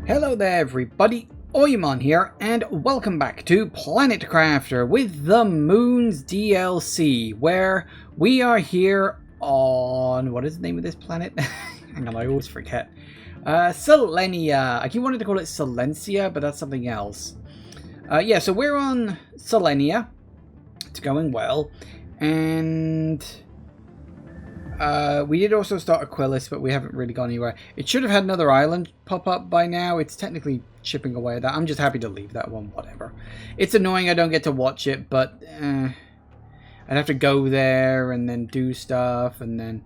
Hello there everybody, Oymon here, and welcome back to Planet Crafter with the Moons DLC, where we are here on... what is the name of this planet? Hang on, I always forget. Selenea. I keep wanting to call it Selenea, but that's something else. Yeah, so we're on Selenea. It's going well, and... we did also start Aquilus, but we haven't really gone anywhere. It should have had another island pop up by now. It's technically chipping away at that. I'm just happy to leave that one, whatever. It's annoying I don't get to watch it, but I'd have to go there and then do stuff and then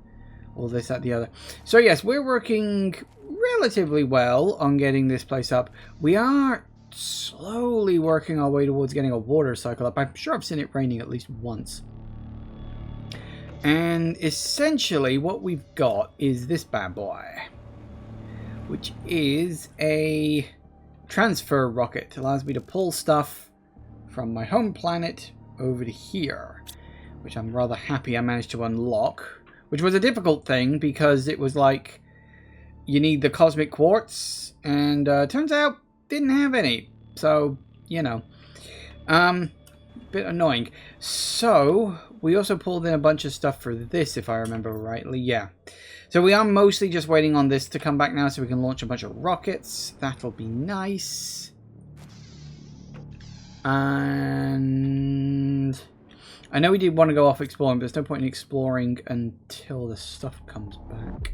all this, that, the other. So yes, we're working relatively well on getting this place up. We are slowly working our way towards getting a water cycle up. I'm sure I've seen it raining at least once. And essentially what we've got is this bad boy, which is a transfer rocket. It allows me to pull stuff from my home planet over to here, which I'm rather happy I managed to unlock, which was a difficult thing because it was like you need the cosmic quartz, and turns out didn't have any, so you know, bit annoying. So we also pulled in a bunch of stuff for this, if I remember rightly. Yeah. So we are mostly just waiting on this to come back now so we can launch a bunch of rockets. That'll be nice. And I know we did want to go off exploring, but there's no point in exploring until the stuff comes back.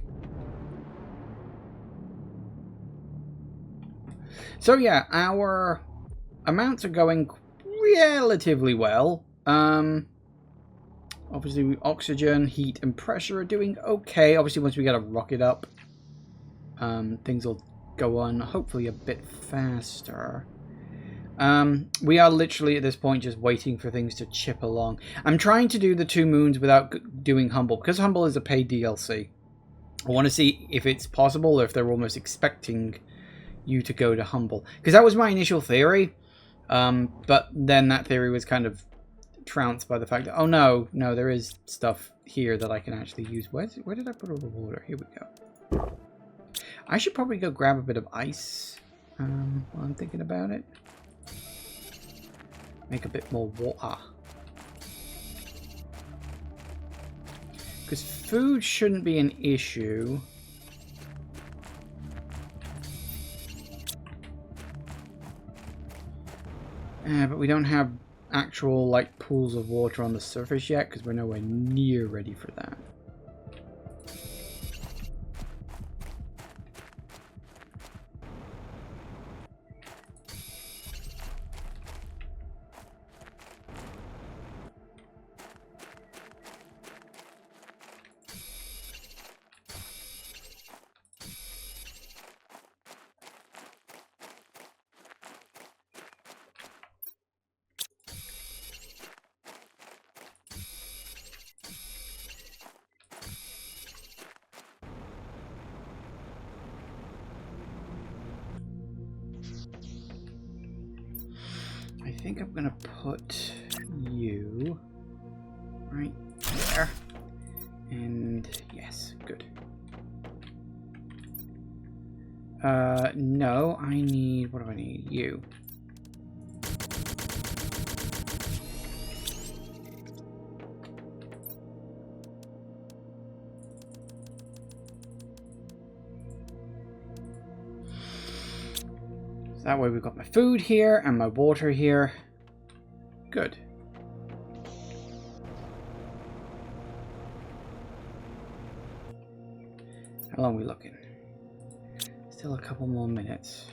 So yeah, our amounts are going relatively well. Obviously, oxygen, heat, and pressure are doing okay. Obviously, once we get a rocket up, things will go on hopefully a bit faster. We are literally at this point just waiting for things to chip along. I'm trying to do the 2 moons without doing Humble, because Humble is a paid DLC. I want to see if it's possible, or if they're almost expecting you to go to Humble. Because that was my initial theory, but then that theory was kind of trounced by the fact that, oh no, there is stuff here that I can actually use. Where did I put all the water? Here we go. I should probably go grab a bit of ice while I'm thinking about it. Make a bit more water. Because food shouldn't be an issue. But we don't have actual like pools of water on the surface yet because we're nowhere near ready for that. I think I'm gonna put you right there, and yes, good. No, I need, what do I need? You. That way we've got my food here and my water here. Good. How long are we looking? Still a couple more minutes.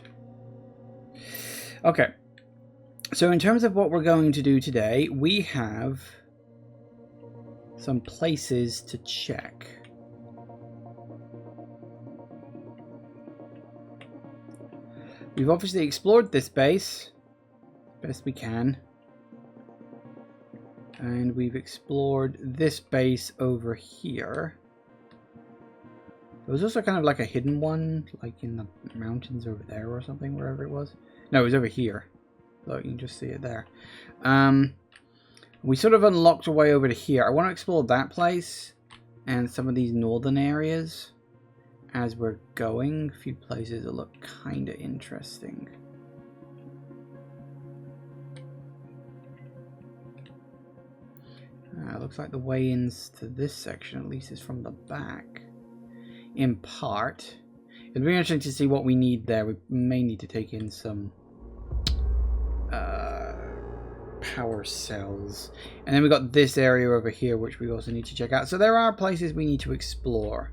Okay. So in terms of what we're going to do today, we have some places to check. We've obviously explored this base best we can, and we've explored this base over here. There was also kind of like a hidden one, like in the mountains over there or something, wherever it was. No, it was over here. So you can just see it there. We sort of unlocked a way over to here. I want to explore that place and some of these northern areas. as we're going. A few places that look kind of interesting. Looks like the way-ins to this section, at least, is from the back. In part. It'll be interesting to see what we need there. We may need to take in some power cells. And then we've got this area over here, which we also need to check out. So there are places we need to explore.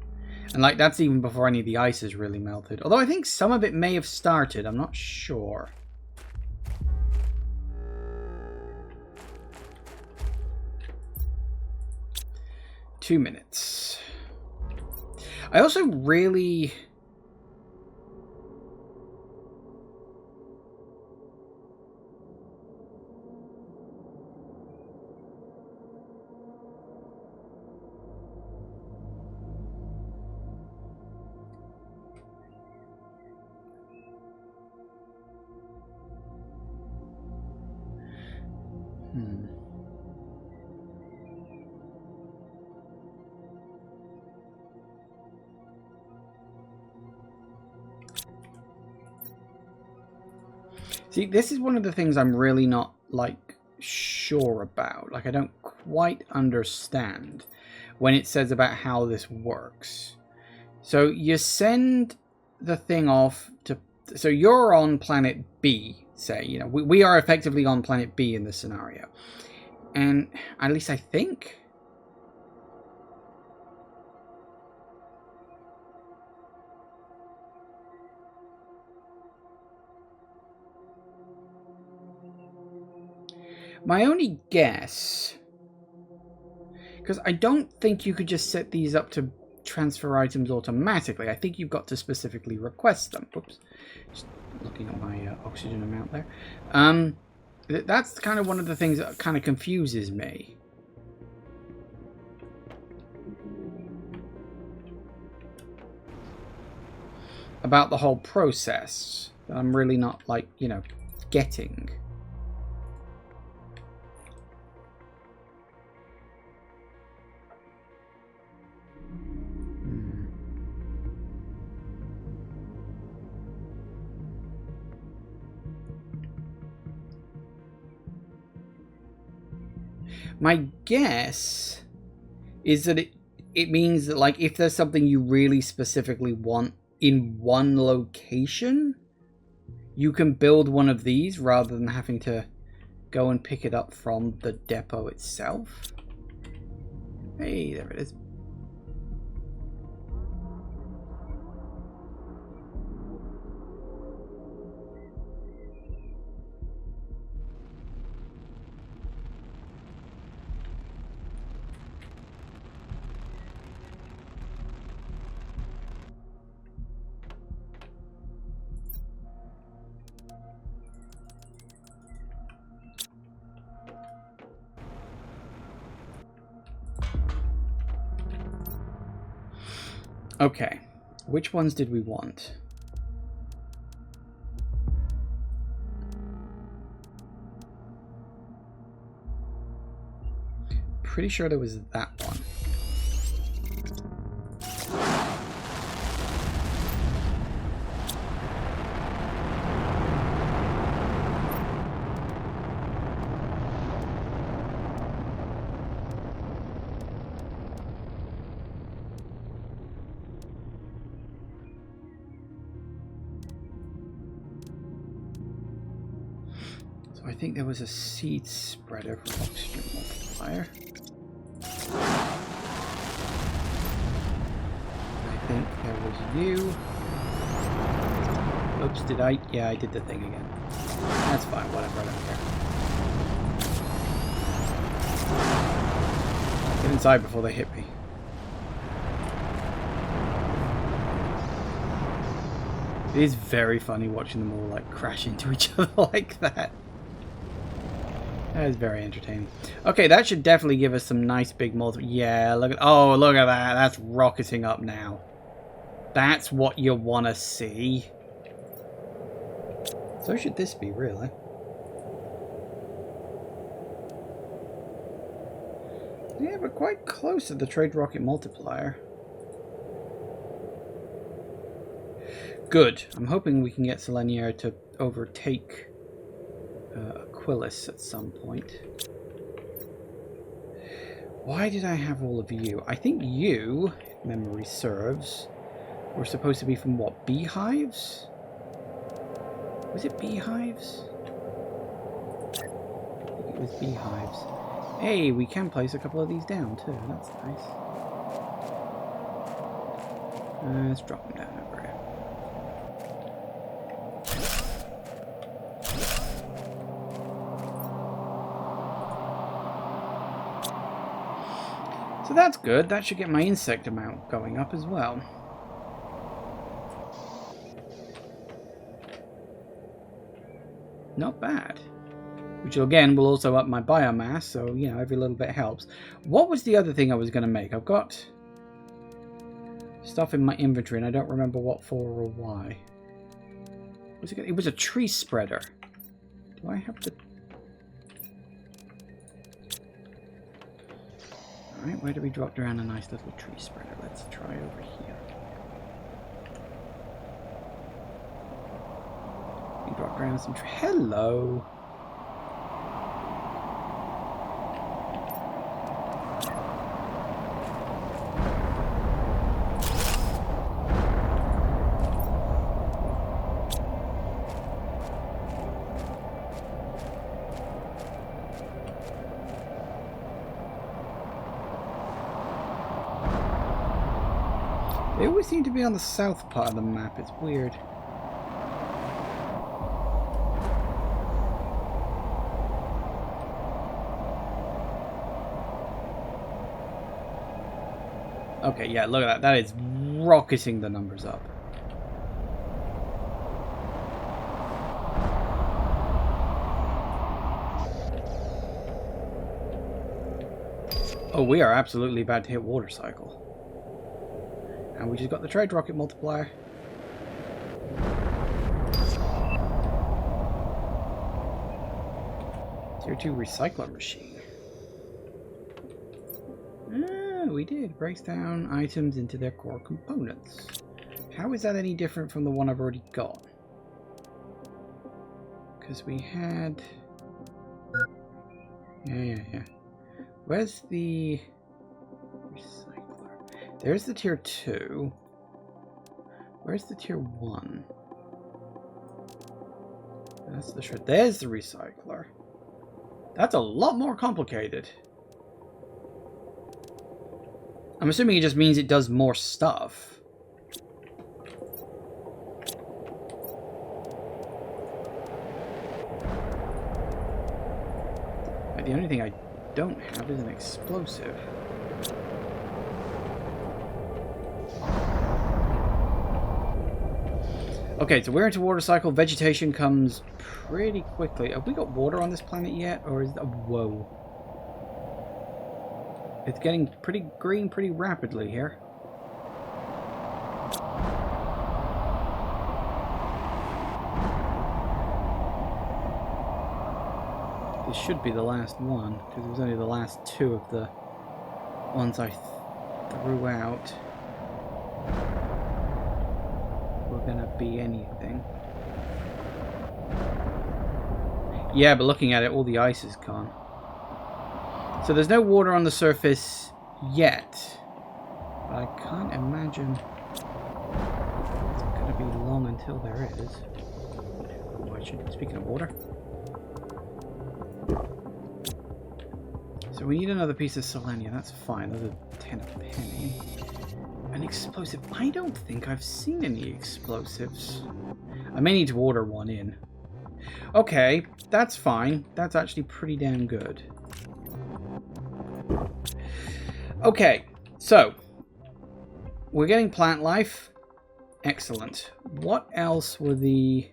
And like, that's even before any of the ice has really melted. Although I think some of it may have started. I'm not sure. Two minutes. I also really... See, this is one of the things I'm really not, like, sure about. Like, I don't quite understand when it says about how this works. So you send the thing off to... So you're on planet B, say. You know, we are effectively on planet B in this scenario. And at least I think... My only guess, because I don't think you could just set these up to transfer items automatically. I think you've got to specifically request them. Oops, just looking at my oxygen amount there. That's kind of one of the things that kind of confuses me. About the whole process that I'm really not, like, you know, getting. My guess is that it means that, like, if there's something you really specifically want in one location, you can build one of these rather than having to go and pick it up from the depot itself. Hey, there it is. Okay, which ones did we want? Pretty sure there was that one. I think there was a seed spreader for oxygen multiplier. I think there was you. Oops, did I? Yeah, I did the thing again. That's fine, whatever, I don't care. Get inside before they hit me. It is very funny watching them all, like, crash into each other like that. That is very entertaining. Okay, that should definitely give us some nice big multi... Yeah, look at... Oh, look at that. That's rocketing up now. That's what you want to see. So should this be, really. Yeah, we're quite close to the trade rocket multiplier. Good. I'm hoping we can get Selenea to overtake Aquilus at some point. Why did I have all of you? I think you, if memory serves, were supposed to be from what? Beehives? Was it beehives? I think it was beehives. Hey, we can place a couple of these down too. That's nice. Let's drop them down over here. So that's good. That should get my insect amount going up as well. Not bad. Which again will also up my biomass, so you know, every little bit helps. What was the other thing I was going to make? I've got stuff in my inventory and I don't remember what for or why. It was a tree spreader. Do I have to... Alright, where do we drop down a nice little tree spreader? Let's try over here. We drop down some tree... Hello! They always seem to be on the south part of the map. It's weird. Okay, yeah, look at that. That is rocketing the numbers up. Oh, we are absolutely about to hit water cycle. And we just got the trade rocket multiplier. Tier 2 recycler machine. Ah, we did. Breaks down items into their core components. How is that any different from the one I've already got? Because we had... Yeah. Where's the... There's the tier 2. Where's the tier 1? That's the shred. There's the recycler. That's a lot more complicated. I'm assuming it just means it does more stuff. But the only thing I don't have is an explosive. Okay, so we're into water cycle. Vegetation comes pretty quickly. Have we got water on this planet yet? Or is it... Whoa. It's getting pretty green pretty rapidly here. This should be the last one, because it was only the last two of the ones I threw out. Gonna be anything. Yeah, but looking at it, all the ice is gone. So there's no water on the surface yet. But I can't imagine it's gonna be long until there is. Oh, I should, speaking of water. So we need another piece of Selenea, that's fine. Another 10 a penny. An explosive. I don't think I've seen any explosives. I may need to order one in. Okay, that's fine. That's actually pretty damn good. Okay, so we're getting plant life. Excellent. What else were the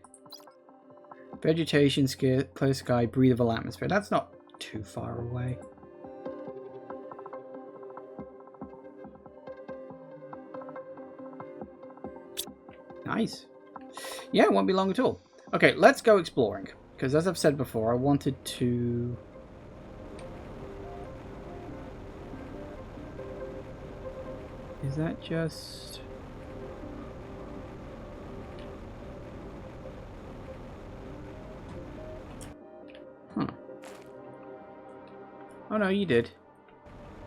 vegetation, clear sky, breathable atmosphere? That's not too far away. Nice. Yeah, it won't be long at all. Okay, let's go exploring. Because as I've said before, I wanted to... Is that just... Oh no, you did.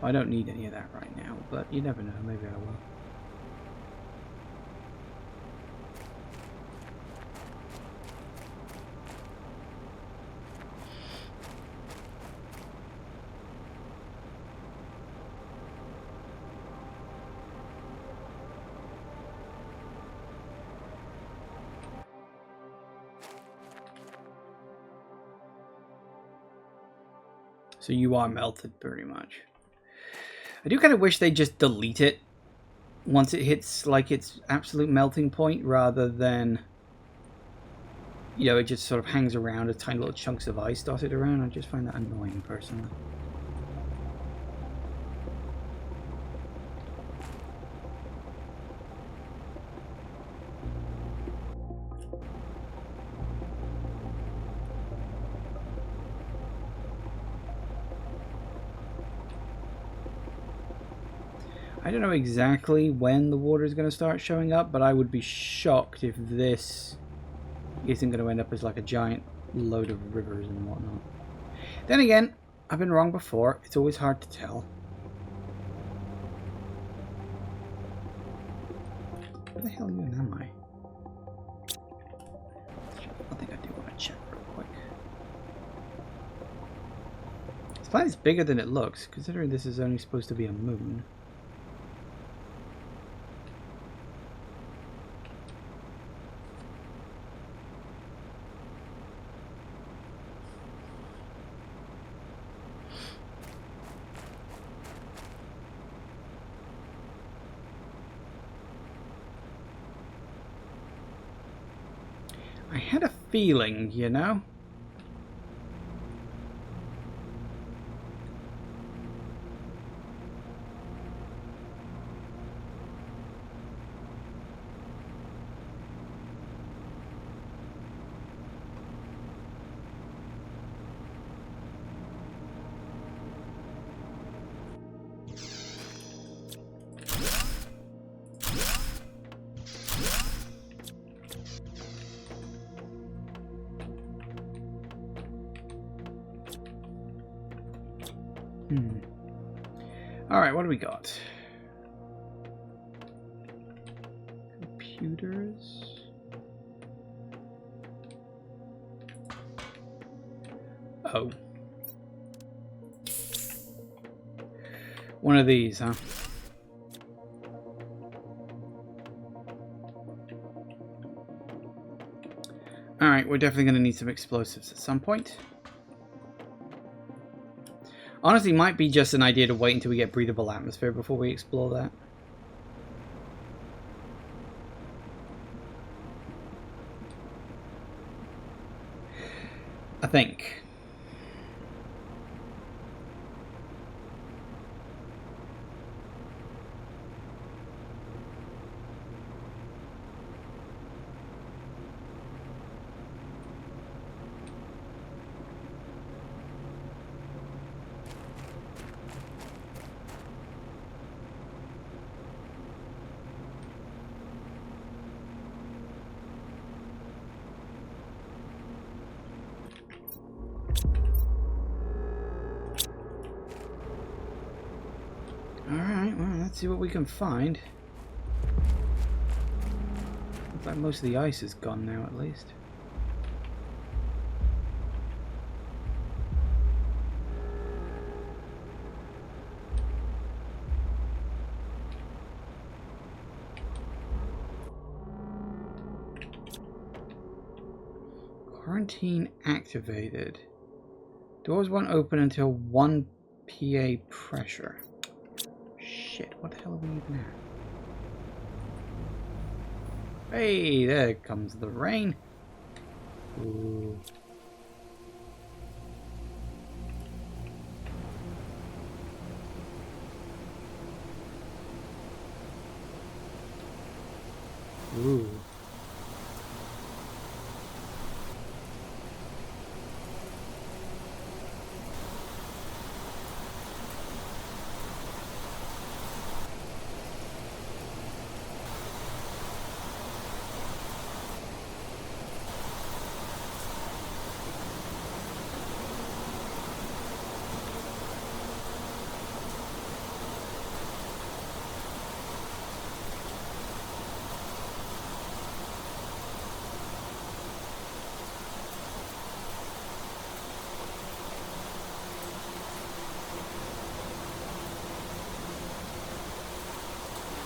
I don't need any of that right now, but you never know. Maybe I will. So you are melted pretty much. I do kind of wish they just delete it once it hits like its absolute melting point, rather than, you know, it just sort of hangs around as tiny little chunks of ice dotted around. I just find that annoying personally. I don't know exactly when the water is going to start showing up, but I would be shocked if this isn't going to end up as like a giant load of rivers and whatnot. Then again, I've been wrong before. It's always hard to tell. Where the hell even am I? I think I do want to check real quick. This planet's bigger than it looks, considering this is only supposed to be a moon. I had a feeling, you know? Alright, what do we got? Computers. Oh. One of these, huh? Alright, we're definitely going to need some explosives at some point. Honestly, might be just an idea to wait until we get breathable atmosphere before we explore that. I think. Alright, well, let's see what we can find. Looks like most of the ice is gone now, at least. Quarantine activated. Doors won't open until 1 PA pressure. Shit, what the hell are we even at? Hey, there comes the rain. Ooh. Ooh.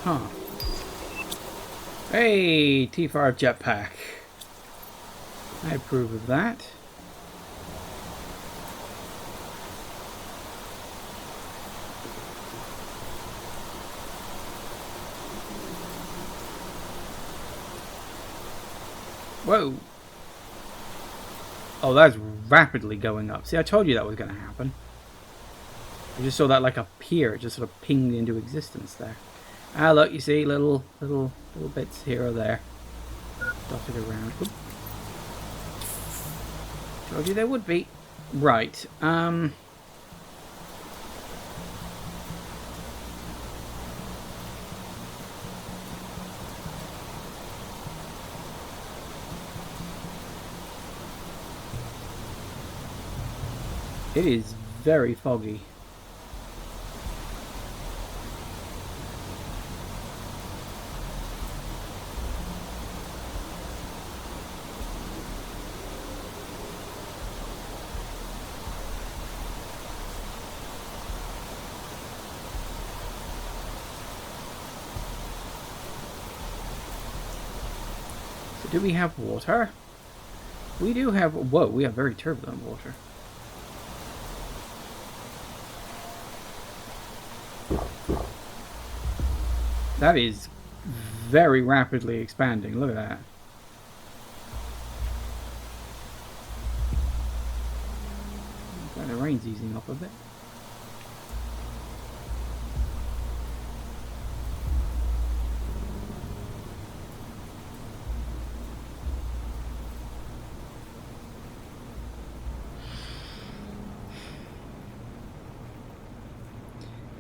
Huh. Hey, T5 jetpack. I approve of that. Whoa. Oh, that's rapidly going up. See, I told you that was going to happen. I just saw that like up here. It just sort of pinged into existence there. Ah, look, you see little bits here or there. Dotted around. Oop. Told you there would be. Right. It is very foggy. So do we have water? We do have... Whoa, we have very turbulent water. That is very rapidly expanding. Look at that. The rain's easing up a bit.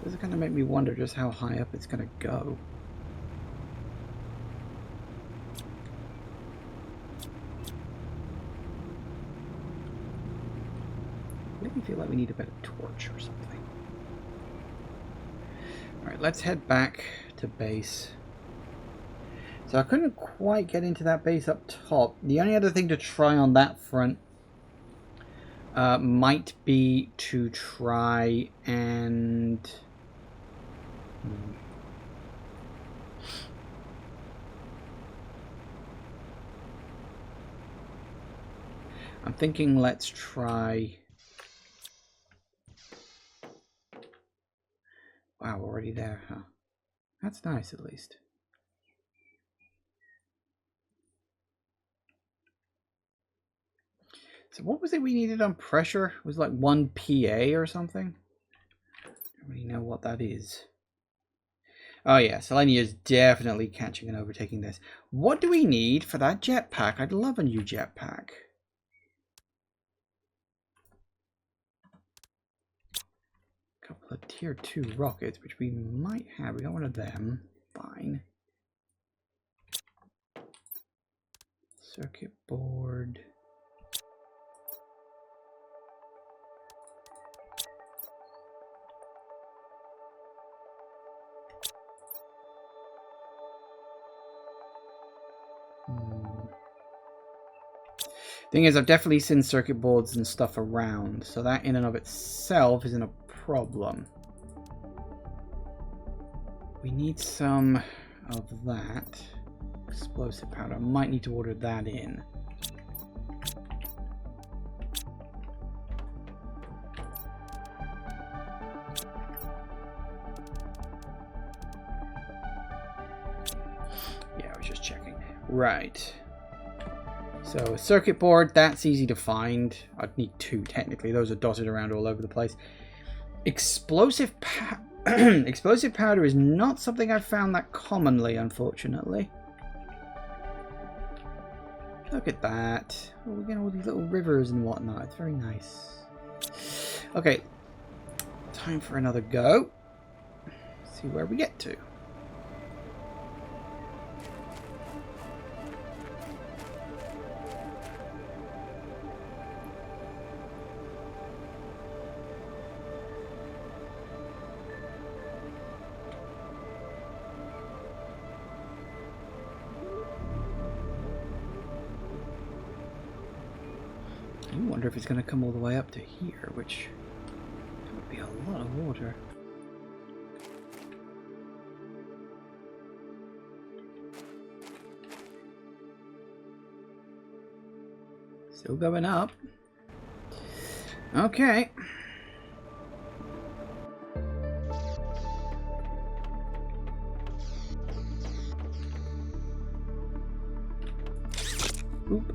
This is going to make me wonder just how high up it's going to go. Make me feel like we need a better torch or something. Alright, let's head back to base. So I couldn't quite get into that base up top. The only other thing to try on that front might be to try and... I'm thinking let's try... Wow, already there, huh? That's nice, at least. So what was it we needed on pressure? It was like 1 PA or something? I don't really know what that is. Oh yeah, Selenea is definitely catching and overtaking this. What do we need for that jetpack? I'd love a new jetpack. A couple of tier 2 rockets, which we might have. We got one of them. Fine. Circuit board. Thing is, I've definitely seen circuit boards and stuff around, so that in and of itself isn't a problem. We need some of that. Explosive powder. Might need to order that in. Yeah, I was just checking. Right. So a circuit board, that's easy to find. I'd need 2 technically. Those are dotted around all over the place. Explosive powder is not something I've found that commonly, unfortunately. Look at that. Oh, we get all these little rivers and whatnot. It's very nice. Okay. Time for another go. See where we get to. I wonder if it's going to come all the way up to here, which would be a lot of water. Still going up. Okay. Oop.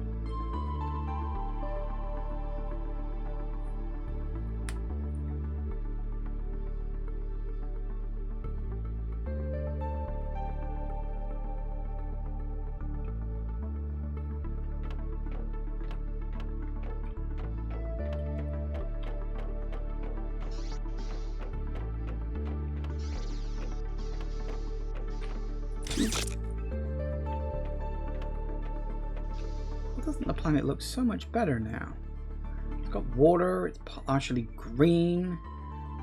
Doesn't the planet look so much better now? It's got water, it's partially green.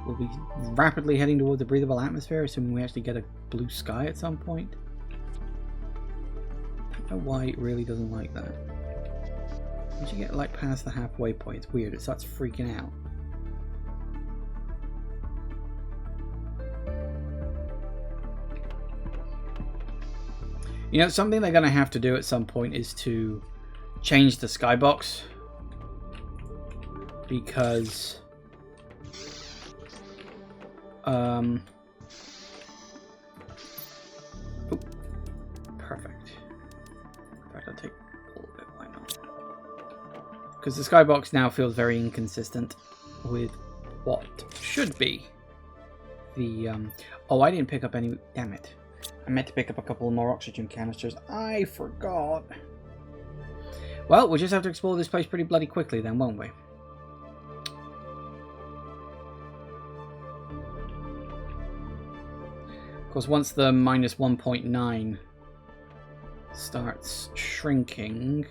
We'll be rapidly heading towards a breathable atmosphere, assuming we actually get a blue sky at some point. I don't know why it really doesn't like that. Once you get like past the halfway point, it's weird, it starts freaking out. You know, something they're going to have to do at some point is to change the skybox, because oh, perfect. In fact, I'll take a little bit, why not? Because the skybox now feels very inconsistent with what should be the oh, I didn't pick up any, damn it. I meant to pick up a couple more oxygen canisters. I forgot. Well, we'll just have to explore this place pretty bloody quickly then, won't we? Of course, once the minus 1.9 starts shrinking,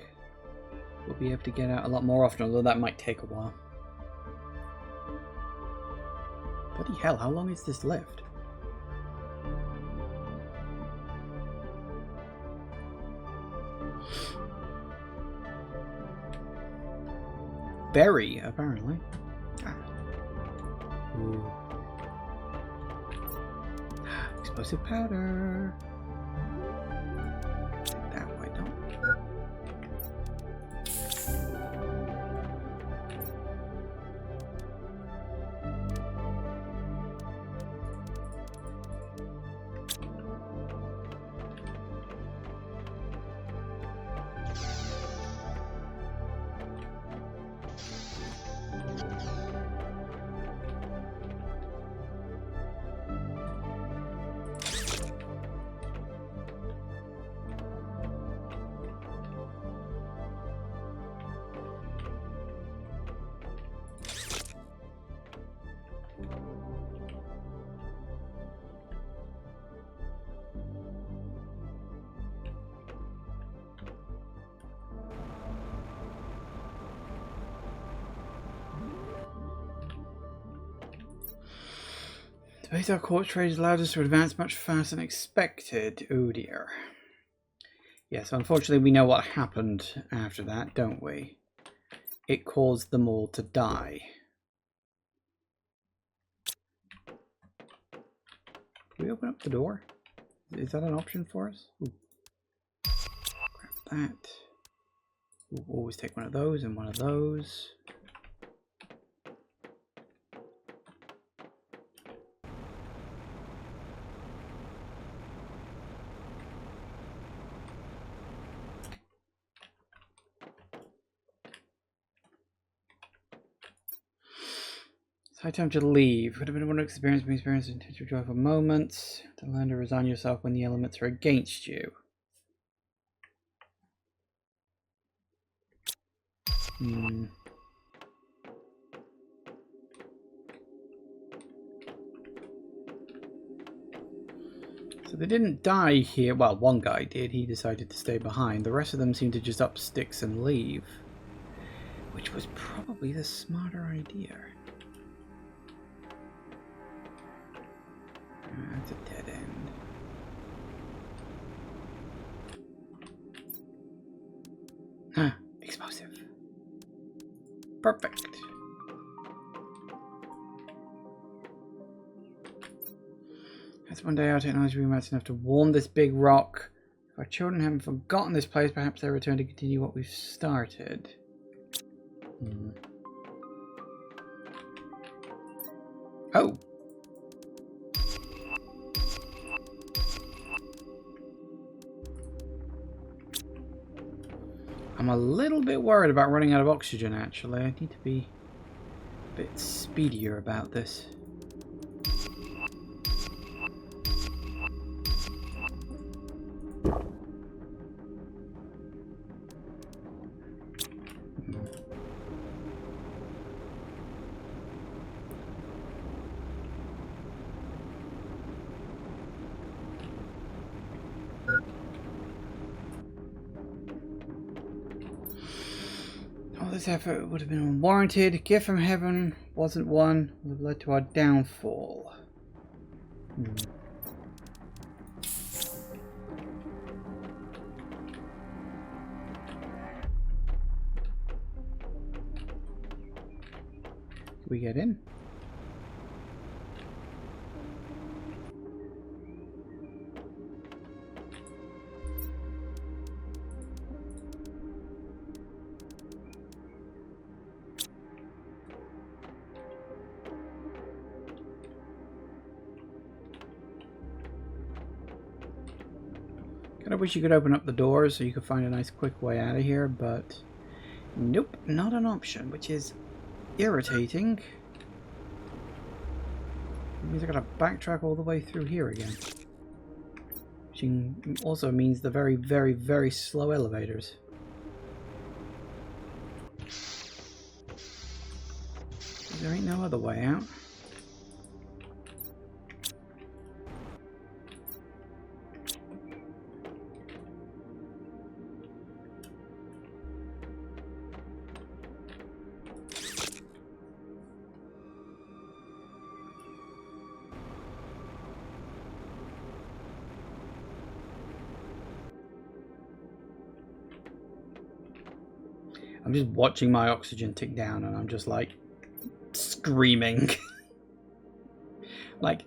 we'll be able to get out a lot more often, although that might take a while. Bloody hell, how long is this lift? Berry, apparently. Ah. Ooh. Explosive powder. Take that, why don't? The base our quartz trade has allowed us to advance much faster than expected. Oh dear. Yes, unfortunately we know what happened after that, don't we? It caused them all to die. Can we open up the door? Is that an option for us? Ooh. Grab that. We'll always take one of those and one of those. It's high time to leave. Could have been one experience, intentional joyful moments. To learn to resign yourself when the elements are against you. So they didn't die here. Well, one guy did. He decided to stay behind. The rest of them seemed to just up sticks and leave. Which was probably the smarter idea. That's a dead end. Huh, explosive. Perfect. That's one day our technology will be enough to warm this big rock. If our children haven't forgotten this place, perhaps they'll return to continue what we've started. Oh. I'm a little bit worried about running out of oxygen, actually. I need to be a bit speedier about this. All this effort would have been unwarranted. A gift from heaven wasn't one. Would have led to our downfall. Can we get in? Kind of wish you could open up the doors so you could find a nice quick way out of here, but nope, not an option, which is irritating. It means I gotta backtrack all the way through here again. Which also means the very, very, very slow elevators. There ain't no other way out. I'm just watching my oxygen tick down and I'm just like screaming. Like,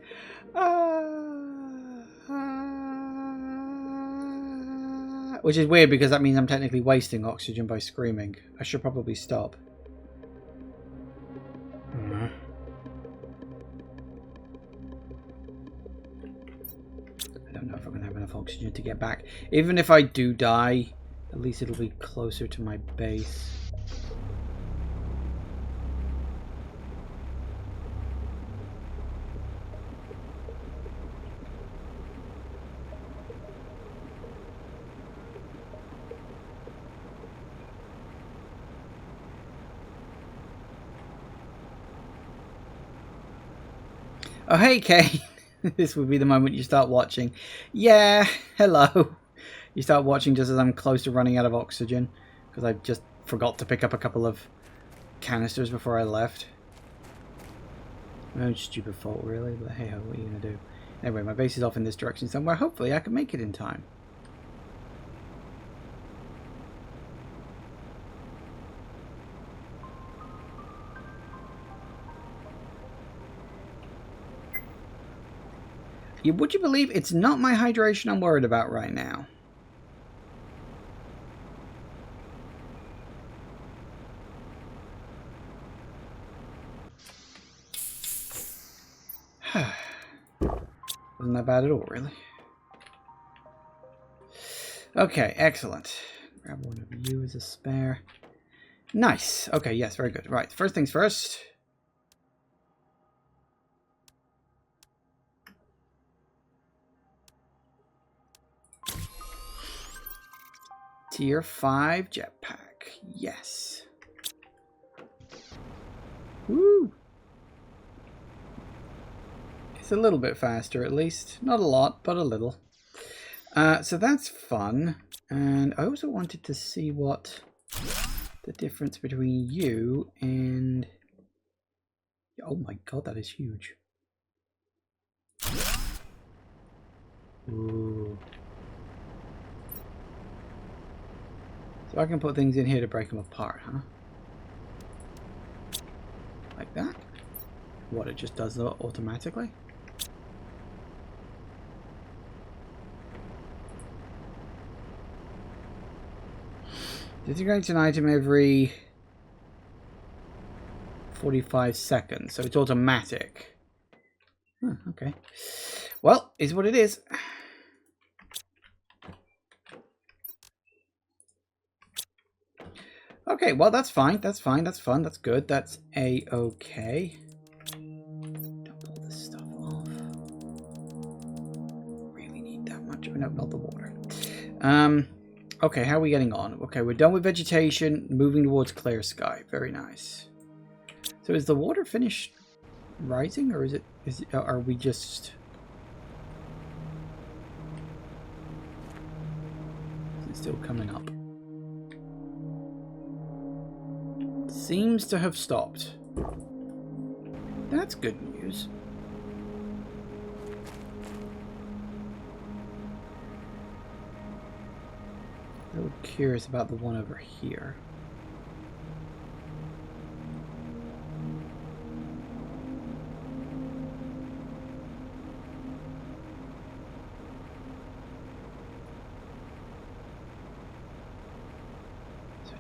which is weird because that means I'm technically wasting oxygen by screaming. I should probably stop. I don't know if I'm going to have enough oxygen to get back. Even if I do die, at least it'll be closer to my base. Oh, hey, Kane. This would be the moment you start watching. Yeah, hello. You start watching just as I'm close to running out of oxygen, because I just forgot to pick up a couple of canisters before I left. My own stupid fault, really, but hey ho, what are you going to do? Anyway, my base is off in this direction somewhere. Hopefully I can make it in time. Would you believe it's not my hydration I'm worried about right now? Wasn't that bad at all, really. Okay, excellent. Grab one of you as a spare. Nice. Okay, yes, very good. Right, first things first. Tier 5 jetpack. Yes. Woo! It's a little bit faster, at least. Not a lot, but a little. So that's fun. And I also wanted to see what the difference between you and... Oh my god, that is huge. Ooh. So I can put things in here to break them apart, huh? Like that. What, it just does that automatically? Disintegrates an item every 45 seconds, so it's automatic. Huh, okay. Well, is what it is. Okay, well, that's fine. That's fine. That's fun. That's good. That's A-okay. Don't pull this stuff off. Really need that much. Oh, no, not the water. Okay, how are we getting on? Okay, we're done with vegetation. Moving towards clear sky. Very nice. So is the water finished rising, or are we just... Is it still coming up? Seems to have stopped. That's good news. A little curious about the one over here.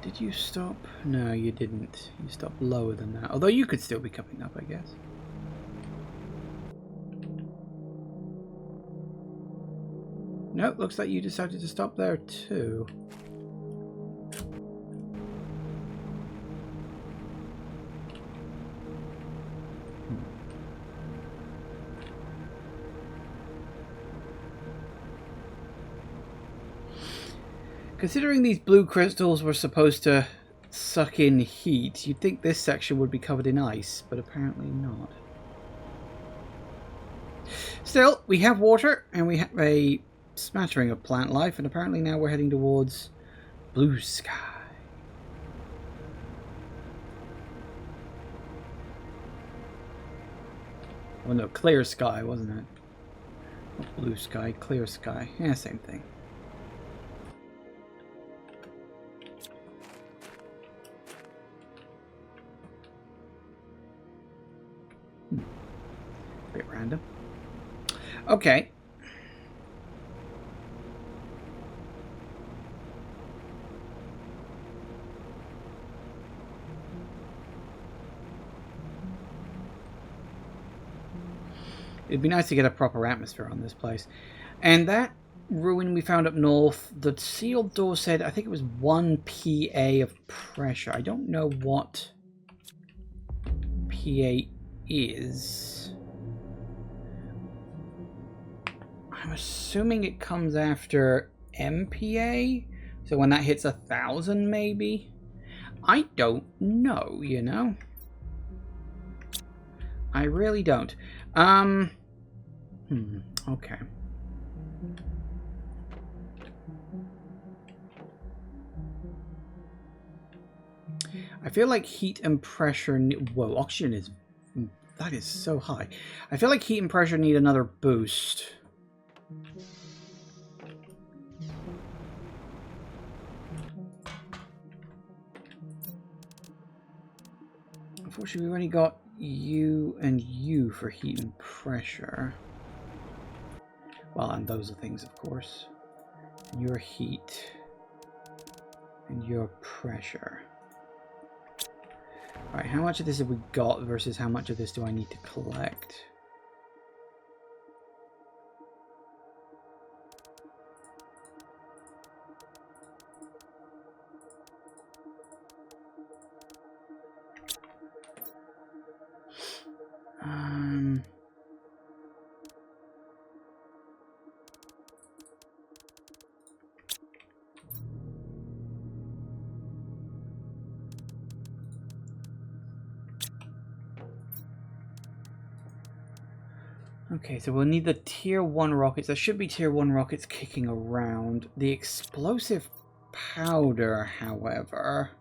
Did you stop? No, you didn't. You stopped lower than that. Although you could still be coming up, I guess. Nope, looks like you decided to stop there too. Considering these blue crystals were supposed to suck in heat, you'd think this section would be covered in ice, but apparently not. Still, we have water, and we have a smattering of plant life, and apparently now we're heading towards blue sky. Oh no, clear sky, wasn't it? Not blue sky, clear sky. Yeah, same thing. Bit random. Okay. It'd be nice to get a proper atmosphere on this place. And that ruin we found up north, the sealed door said, I think it was 1 PA of pressure. I don't know what PA is. I'm assuming it comes after MPA, so when that hits 1,000 maybe? I don't know, you know? I really don't. Okay. I feel like heat and pressure... Whoa, oxygen is... That is so high. I feel like heat and pressure need another boost. Unfortunately, we've only got you and you for heat and pressure. Well, and those are things, of course. Your heat and your pressure. Alright, how much of this have we got versus how much of this do I need to collect? Okay, so we'll need the tier 1 rockets. There should be tier 1 rockets kicking around. The explosive powder, however,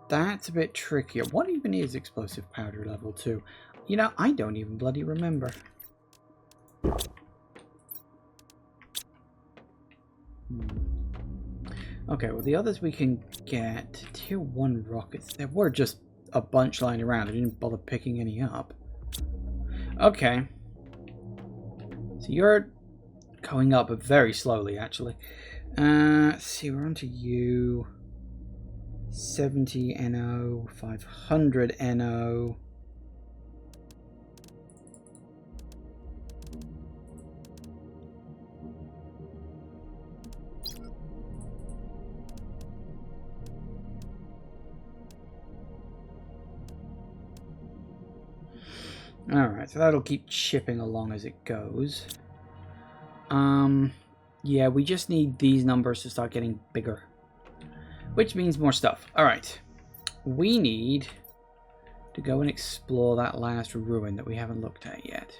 that's a bit trickier. What even is explosive powder level 2? You know, I don't even bloody remember. Okay, well the others we can get. Tier 1 rockets. There were just a bunch lying around. I didn't bother picking any up. Okay. So you're going up, but very slowly, actually. Let's see, we're on to you. 70 NO, 500 NO. Alright, so that'll keep chipping along as it goes. Yeah, we just need these numbers to start getting bigger. Which means more stuff. Alright. We need to go and explore that last ruin that we haven't looked at yet.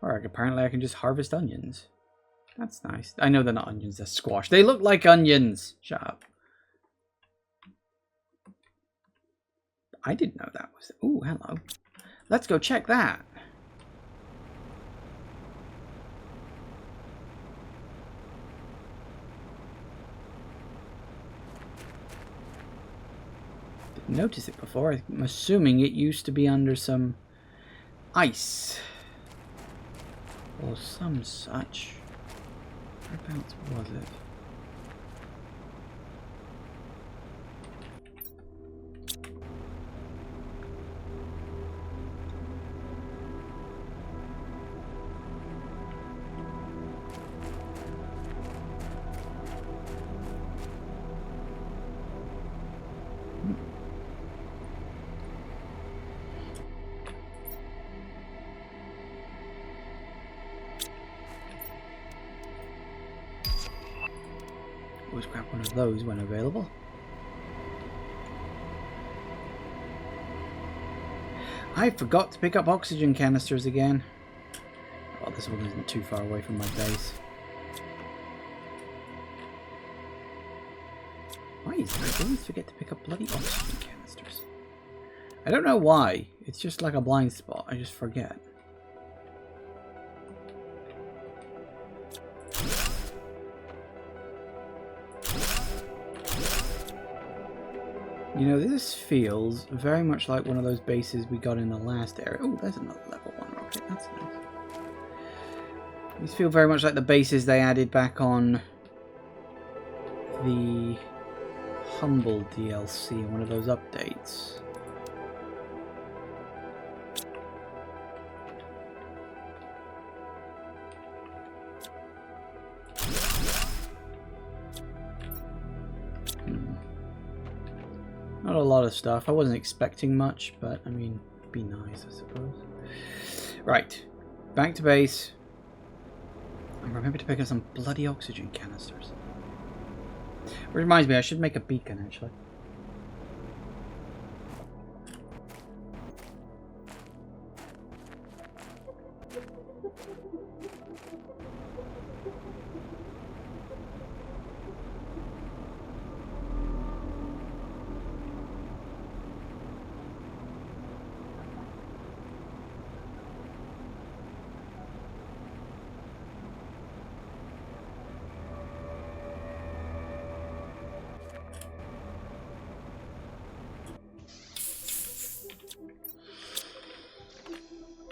Alright, apparently I can just harvest onions. That's nice. I know they're not onions, they're squash. They look like onions! Shut up. I didn't know that was... Ooh, hello. Let's go check that. Didn't notice it before. I'm assuming it used to be under some ice. Or some such. Whereabouts was it? Always grab one of those when available. I forgot to pick up oxygen canisters again. Oh, this one isn't too far away from my base. Why is that? I always forget to pick up bloody oxygen canisters. I don't know why. It's just like a blind spot. I just forget. You know, this feels very much like one of those bases we got in the last area. Oh, there's another level 1 rocket. That's nice. These feel very much like the bases they added back on the Humble DLC in one of those updates. Not a lot of stuff. I wasn't expecting much, but I mean, it'd be nice, I suppose. Right, back to base. And remember to pick up some bloody oxygen canisters. Reminds me, I should make a beacon, actually.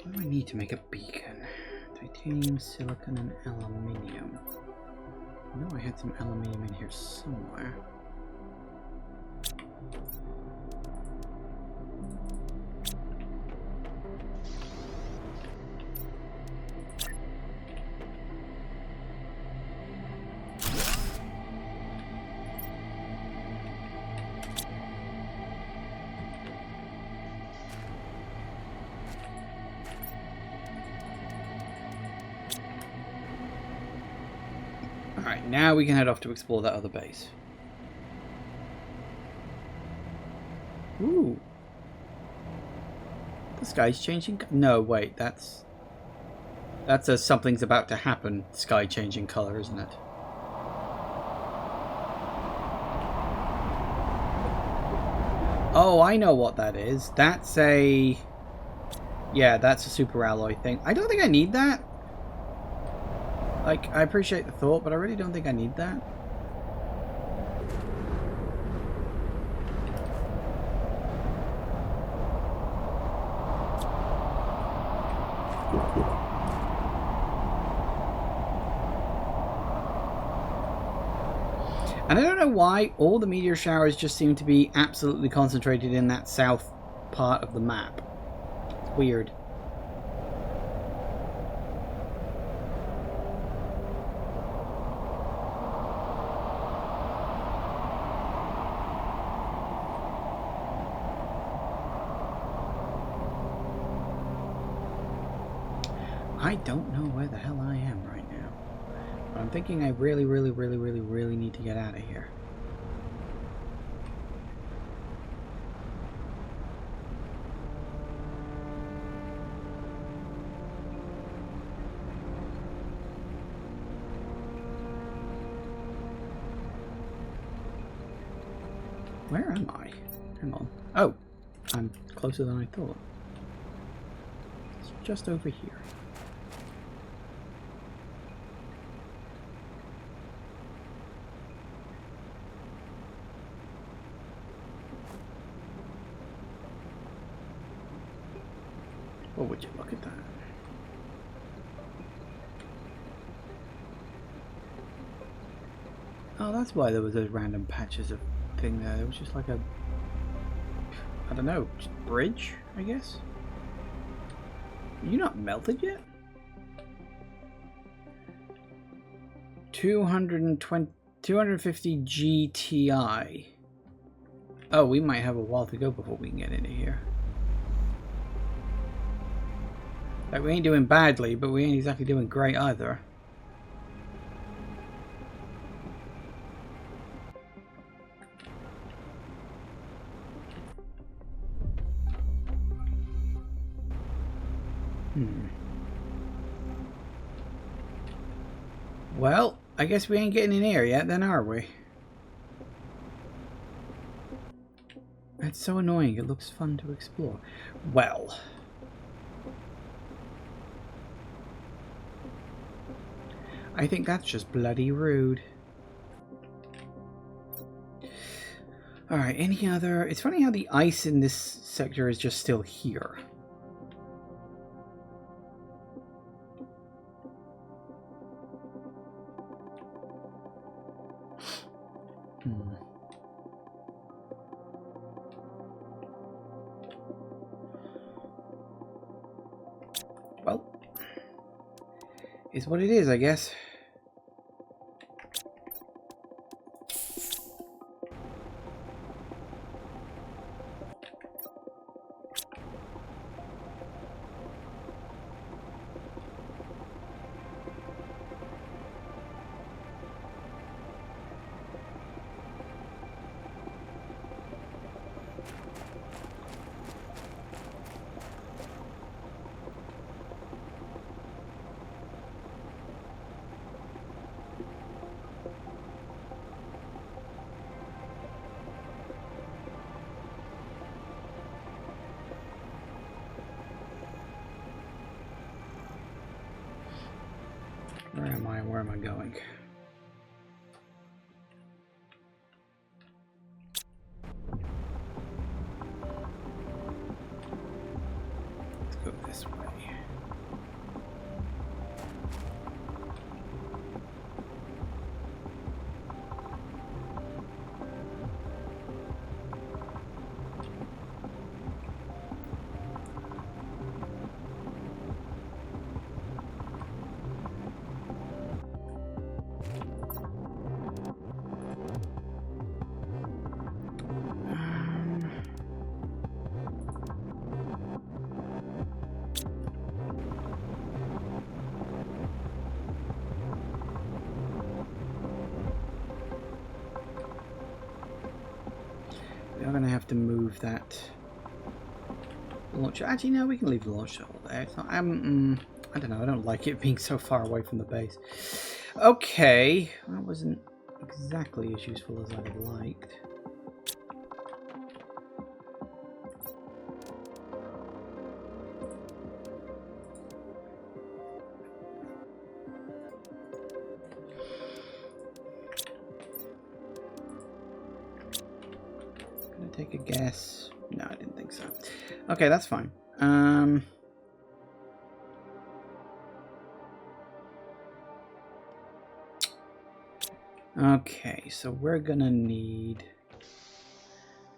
What do I need to make a beacon? Titanium, silicon, and aluminium. I know I had some aluminium in here somewhere. Alright, now we can head off to explore that other base. Ooh. The sky's changing. No, wait, that's a something's about to happen sky changing color, isn't it? Oh, I know what that is. That's a... Yeah, that's a super alloy thing. I don't think I need that. Like, I appreciate the thought, but I really don't think I need that. And I don't know why all the meteor showers just seem to be absolutely concentrated in that south part of the map. It's weird. I don't know where the hell I am right now. But I'm thinking I really need to get out of here. Where am I? Hang on. Oh, I'm closer than I thought. It's just over here. Well, would you look at that? Oh, that's why there was those random patches of thing there. It was just like a, I don't know, just bridge, I guess. Are you not melted yet? 250 GTI. Oh, we might have a while to go before we can get into here. Like, we ain't doing badly, but we ain't exactly doing great either. Well, I guess we ain't getting in here yet, then, are we? That's so annoying. It looks fun to explore. Well. I think that's just bloody rude. Alright, any other... It's funny how the ice in this sector is just still here. Well, it's what it is, I guess. Where am I? Where am I going? Let's go this way. We're going to have to move that launcher. Actually, no, we can leave the launcher there. It's not, I don't know. I don't like it being so far away from the base. Okay, that wasn't exactly as useful as I'd have liked. Take a guess. No, I didn't think so. Okay, that's fine. Okay, so we're gonna need...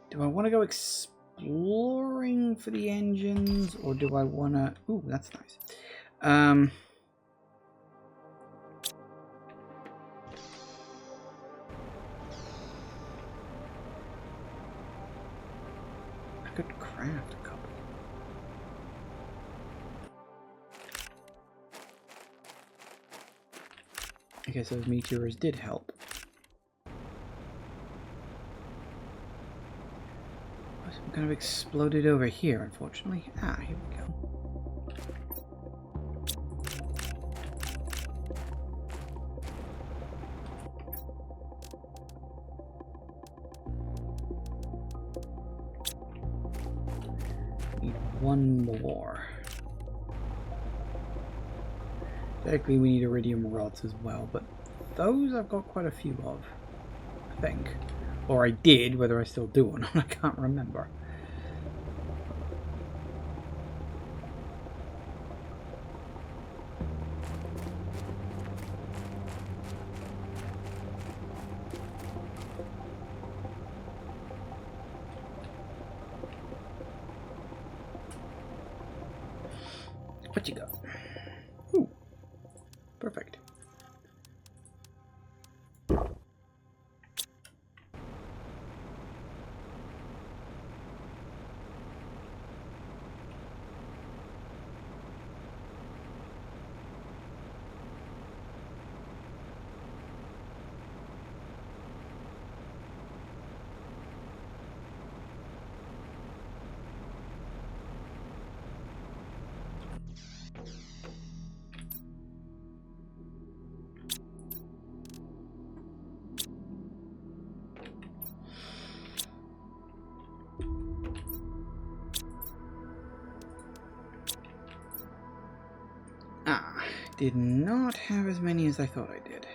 Do I want to go exploring for the engines, or do I want to... Ooh, that's nice. I could craft a couple. I guess those meteors did help. Some kind of exploded over here, unfortunately. Ah, here we go. Need one more. Technically, we need iridium rods as well, but those I've got quite a few of, I think. Or I did, whether I still do or not, I can't remember. What you got? Ooh, perfect. Ah, did not have as many as I thought I did.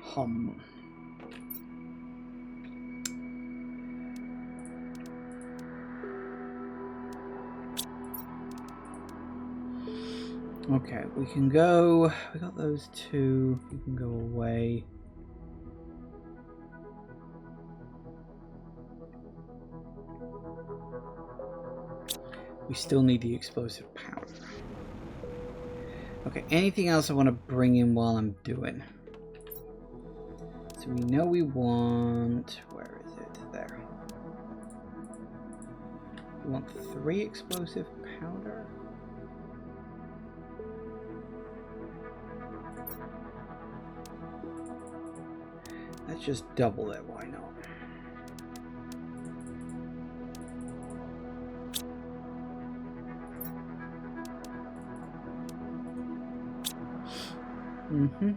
Hum. Okay, we can go. We got those two. You can go away. We still need the explosive powder. Okay, anything else I want to bring in while I'm doing? So we know we want... Where is it? There. We want 3 explosive powder. Let's just double it, why not? Mm-hmm.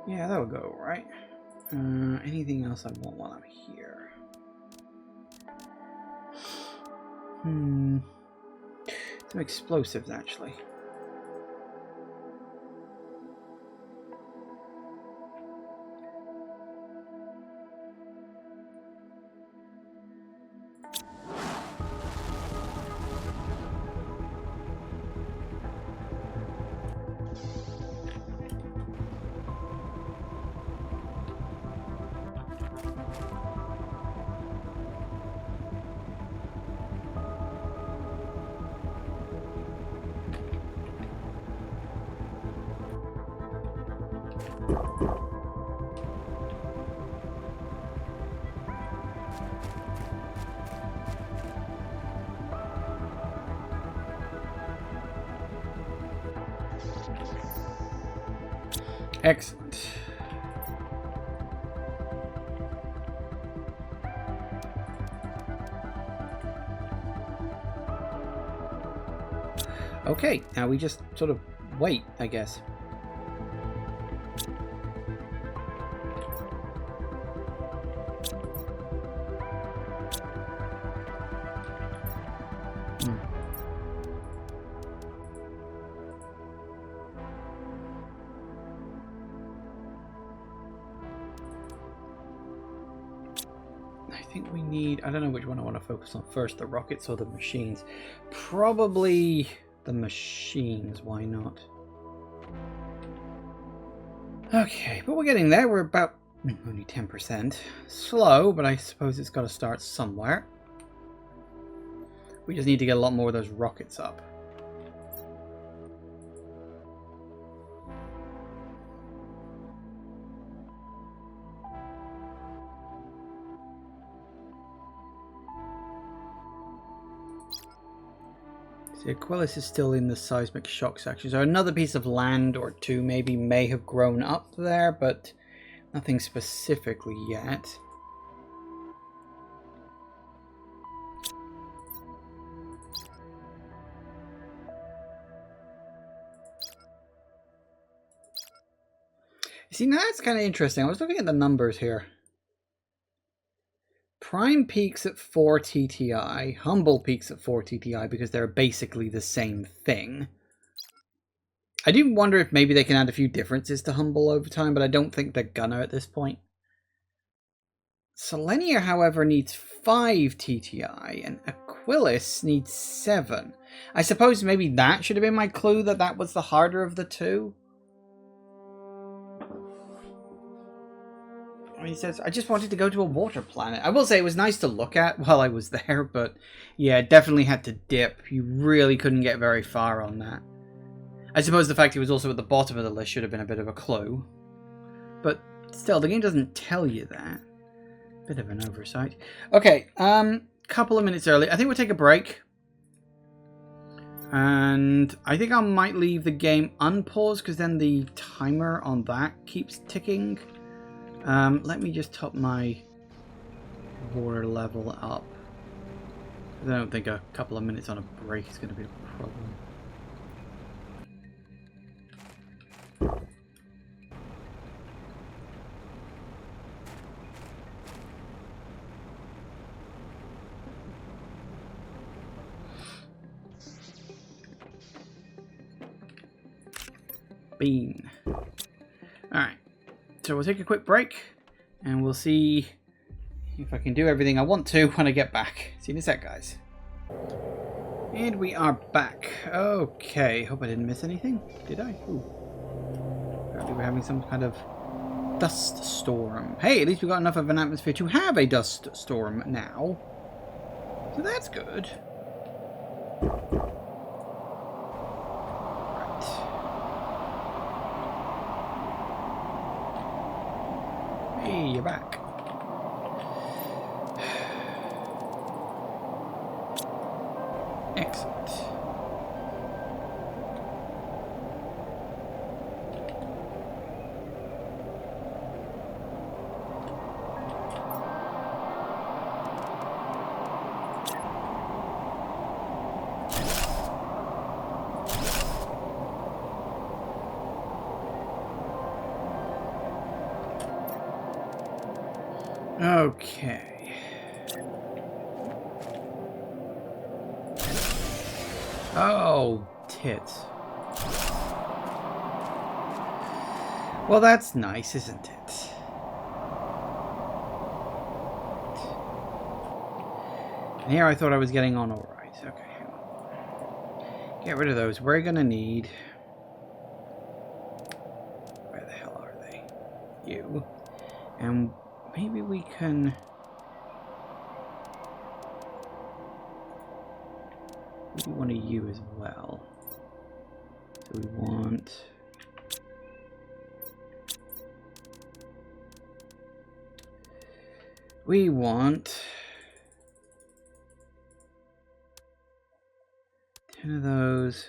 Yeah, that'll go, right? Anything else I want while I'm here? Some explosives, actually. Excellent. Okay, now we just sort of wait, I guess. think we need... I don't know which one I want to focus on first, the rockets or the machines. Probably the machines, why not? Okay, but we're getting there. We're about only 10%. Slow, but I suppose it's got to start somewhere. We just need to get a lot more of those rockets up. See, Aquilus is still in the seismic shock section, so another piece of land or two maybe may have grown up there, but nothing specifically yet. See, now that's kind of interesting. I was looking at the numbers here. Prime peaks at 4 TTI, Humble peaks at 4 TTI because they're basically the same thing. I do wonder if maybe they can add a few differences to Humble over time, but I don't think they're gonna at this point. Selenea, however, needs 5 TTI, and Aquilus needs 7. I suppose maybe that should have been my clue, that that was the harder of the two. He says, I just wanted to go to a water planet. I will say it was nice to look at while I was there, but yeah, definitely had to dip. You really couldn't get very far on that. I suppose the fact he was also at the bottom of the list should have been a bit of a clue. But still, the game doesn't tell you that. Bit of an oversight. Okay, couple of minutes early. I think we'll take a break. And I think I might leave the game unpaused because then the timer on that keeps ticking. Let me just top my water level up. I don't think a couple of minutes on a break is going to be a problem. Bean. Alright. So we'll take a quick break, and we'll see if I can do everything I want to when I get back. See you in a sec, guys. And we are back. Okay, hope I didn't miss anything. Did I? Ooh. Apparently we're having some kind of dust storm. Hey, at least we've got enough of an atmosphere to have a dust storm now. So that's good. Hey, you're back. Excellent. Okay. Oh, tits. Well, that's nice, isn't it? And here I thought I was getting on all right. Okay, hang on. Get rid of those. We're gonna need... Where the hell are they? You. And maybe we can... We want a U as well. So we want... We want 10 of those.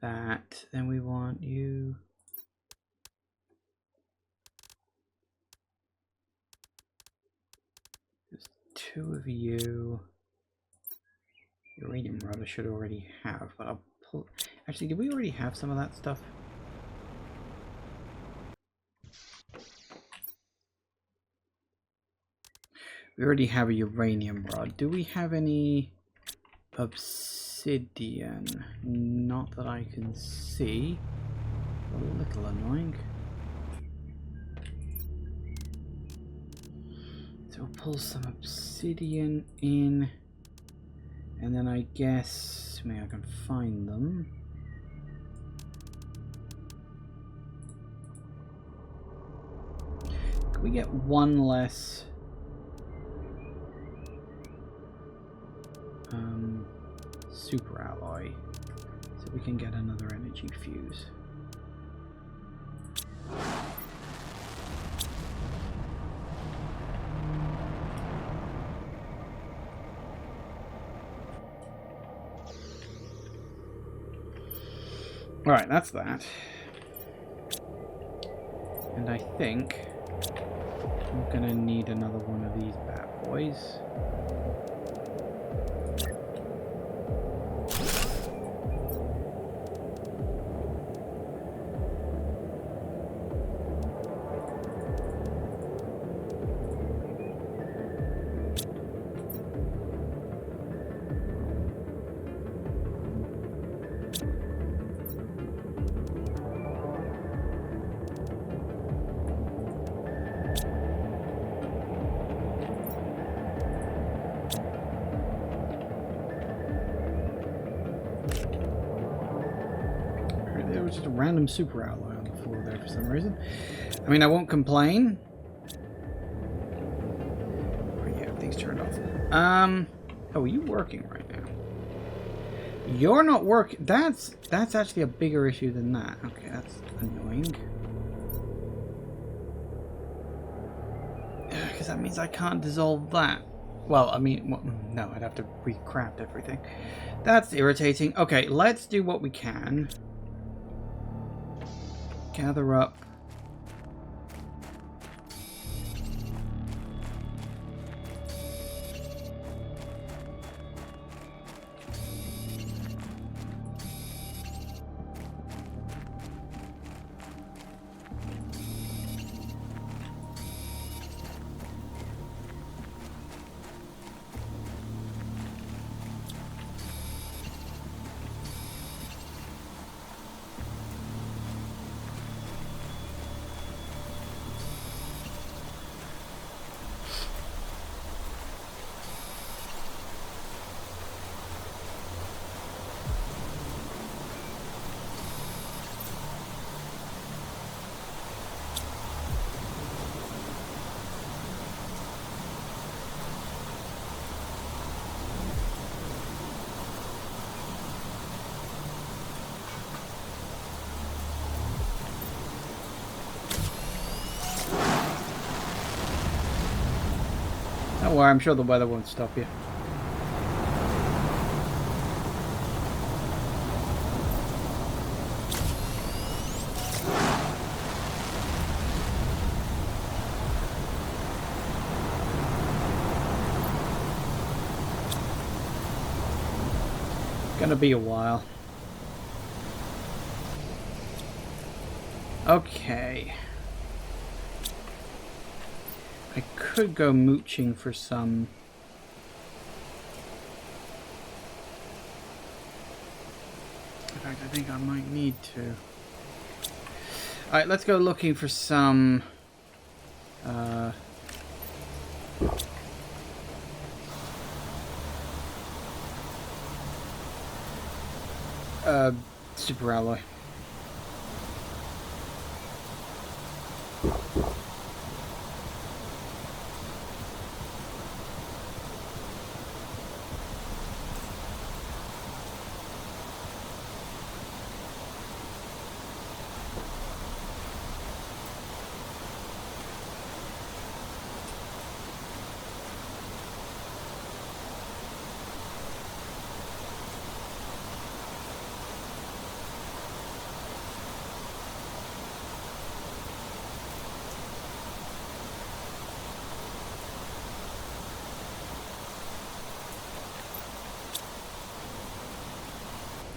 That. Then we want you. There's 2 of you. Uranium rod I should already have, but I'll pull... Actually, did we already have some of that stuff? We already have a uranium rod. Do we have any obsidian? Not that I can see. A little annoying. So we'll pull some obsidian in, and then I guess maybe I can find them. Can we get one less super alloy so we can get another energy fuse? Alright, that's that. And I think I'm gonna need another one of these bad boys. There was just a random super alloy on the floor there for some reason. I mean, I won't complain. Oh, yeah, everything's turned off. Oh, are you working right now? You're not working. That's actually a bigger issue than that. Okay, that's annoying. Because that means I can't dissolve that. Well, I mean, well, no, I'd have to recraft everything. That's irritating. Okay, let's do what we can. Gather up. Don't worry, I'm sure the weather won't stop you. Gonna be a while. Okay. I could go mooching for some. In fact, I think I might need to. Alright, let's go looking for some super alloy.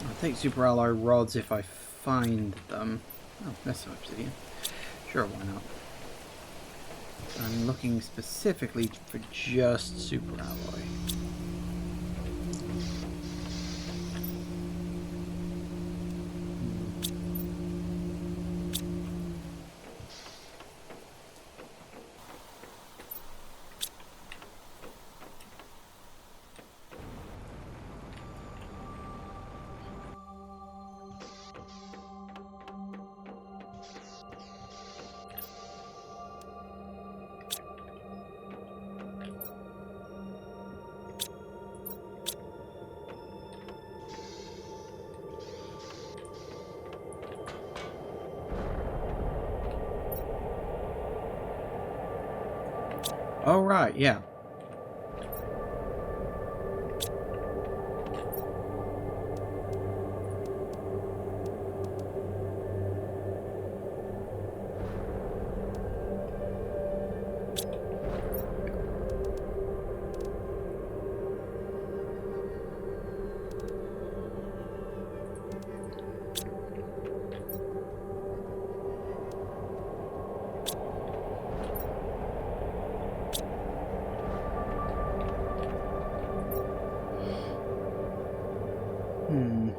I'll take super alloy rods if I find them. Oh, that's some obsidian. Sure, why not? I'm looking specifically for just super alloy. Oh, right, yeah. Hmm.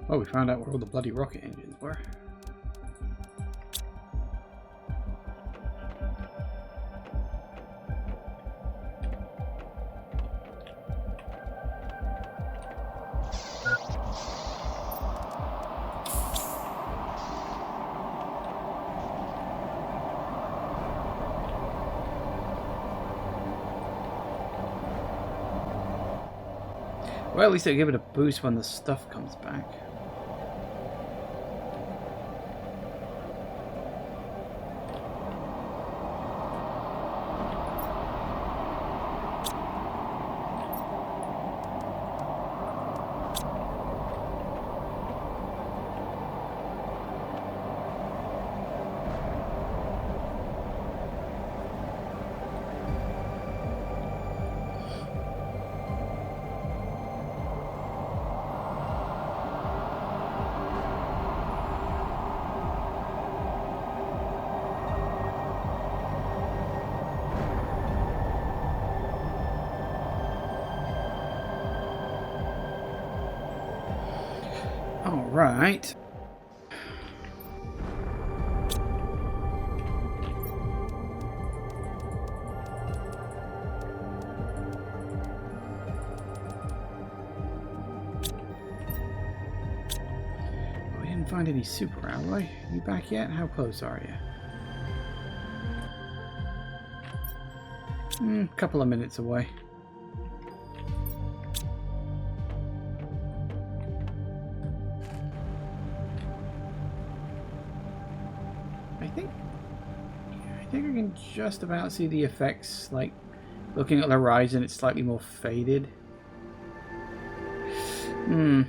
Oh, we found out where all the bloody rocket engines were. Well, at least they give it a boost when the stuff comes back. All right. We didn't find any super alloy. You back yet? How close are you? Couple of minutes away. I think I can just about see the effects, like looking at the horizon, it's slightly more faded. I'm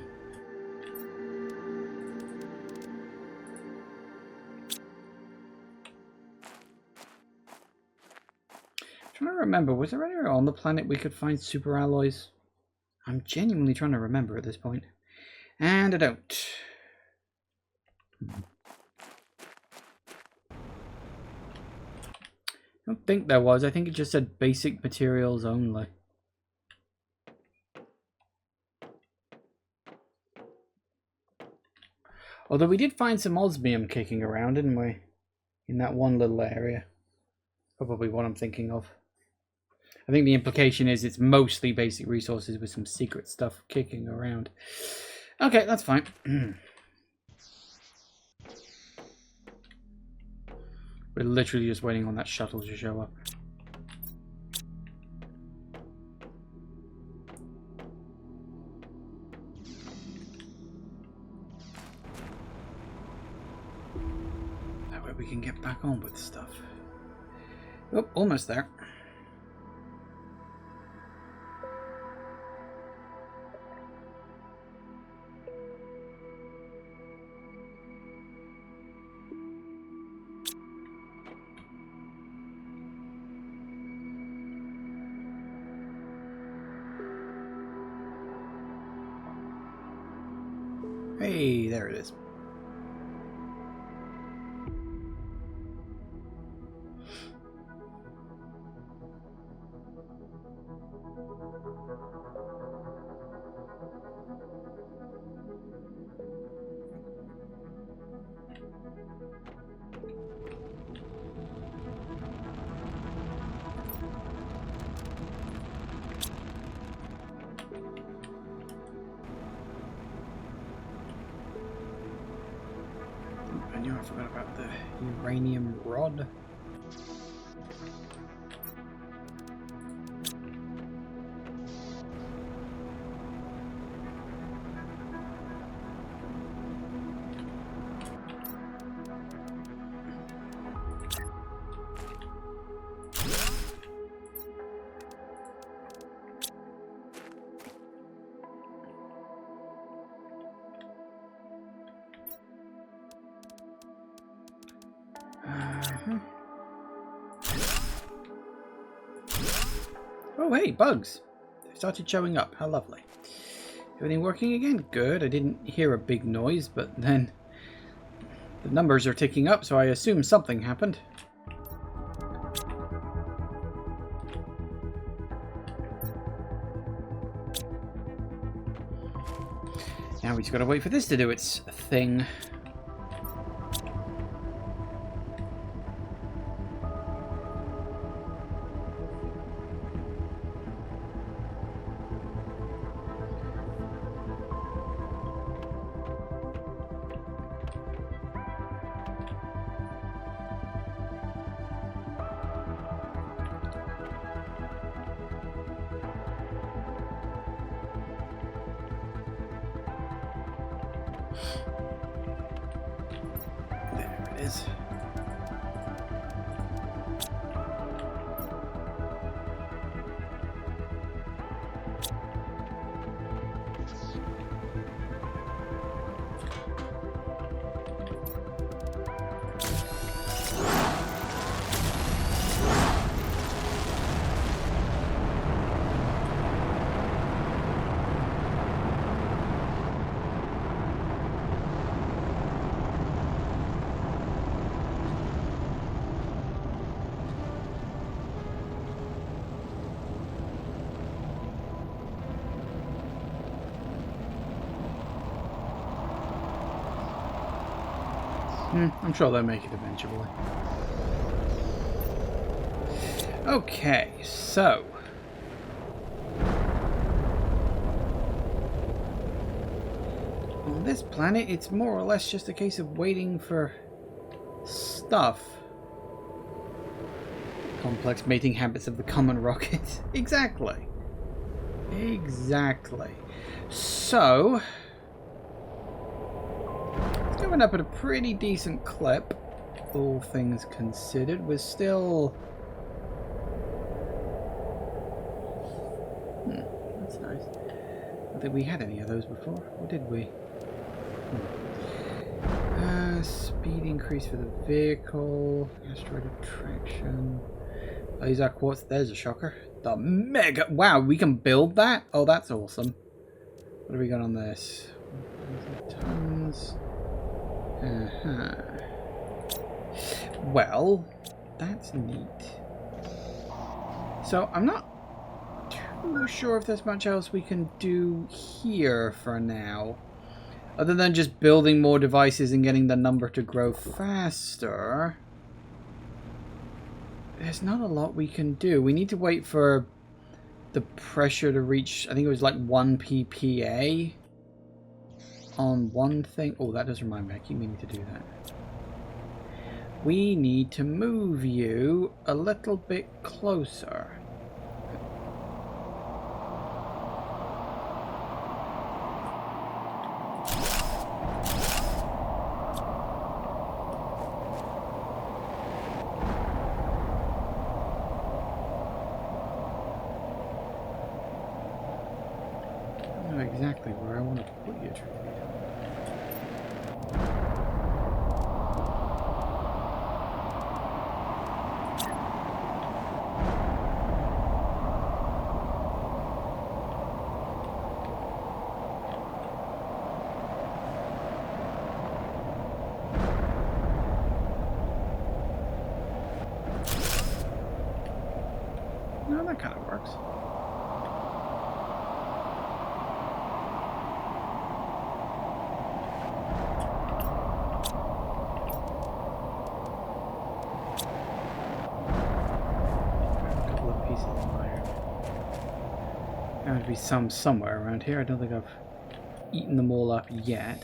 trying to remember, was there anywhere on the planet we could find super alloys? I'm genuinely trying to remember at this point. And I don't. I don't think there was. I think it just said basic materials only. Although we did find some osmium kicking around, didn't we? In that one little area. Probably what I'm thinking of. I think the implication is it's mostly basic resources with some secret stuff kicking around. Okay, that's fine. We're literally just waiting on that shuttle to show up. That way we can get back on with stuff. Oh, almost there. Hey, there it is. I forgot about the uranium rod. Oh, hey, bugs. They started showing up. How lovely. Everything working again? Good. I didn't hear a big noise, but then the numbers are ticking up, so I assume something happened. Now we just gotta wait for this to do its thing. There it is. I'm sure they'll make it eventually. Okay, so on this planet, it's more or less just a case of waiting for stuff. Complex mating habits of the common rocket. Exactly. Exactly. So going up at a pretty decent clip, all things considered. We're still... that's nice. I don't think we had any of those before, or did we? Speed increase for the vehicle, asteroid attraction. These are quartz. There's a shocker. The mega... Wow, we can build that? Oh, that's awesome. What have we got on this? Tons. Well, that's neat. So I'm not too sure if there's much else we can do here for now, other than just building more devices and getting the number to grow faster. There's not a lot we can do. We need to wait for the pressure to reach, I think it was like 1 ppa on one thing. Oh, that does remind me. I keep meaning to do that. We need to move you a little bit closer. I don't know exactly where I want to put you, Trivia. No, that kind of works. A couple of pieces of iron. There would be some somewhere around here. I don't think I've eaten them all up yet.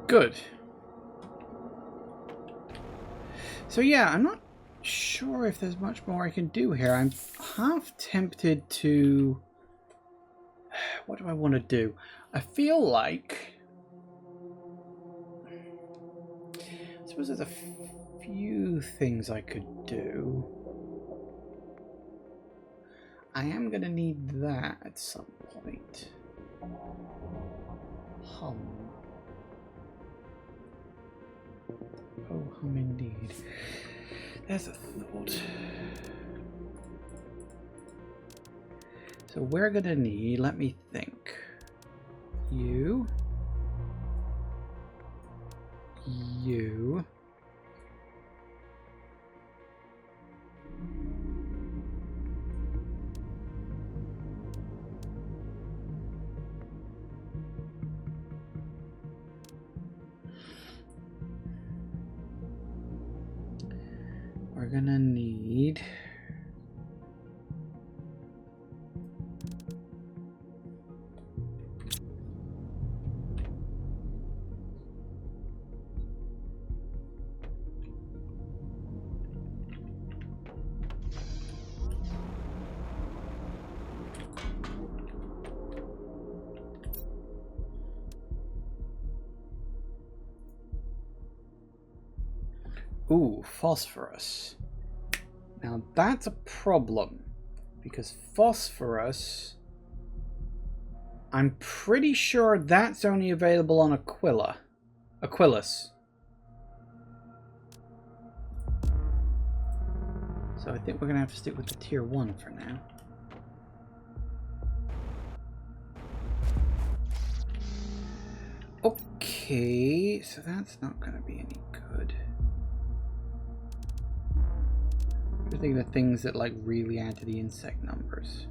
Good. So yeah, I'm not sure if there's much more I can do here. I'm half tempted to... What do I want to do? I feel like... I suppose there's a few things I could do. I am going to need that at some point. Hum. Oh, hum indeed. There's a thought. So we're going to need, let me think. You. You. We're gonna need phosphorus. Now that's a problem because phosphorus, I'm pretty sure that's only available on Aquilus. So I think we're gonna have to stick with the tier 1 for now. Okay, so that's not gonna be any good. I think the things that like really add to the insect numbers.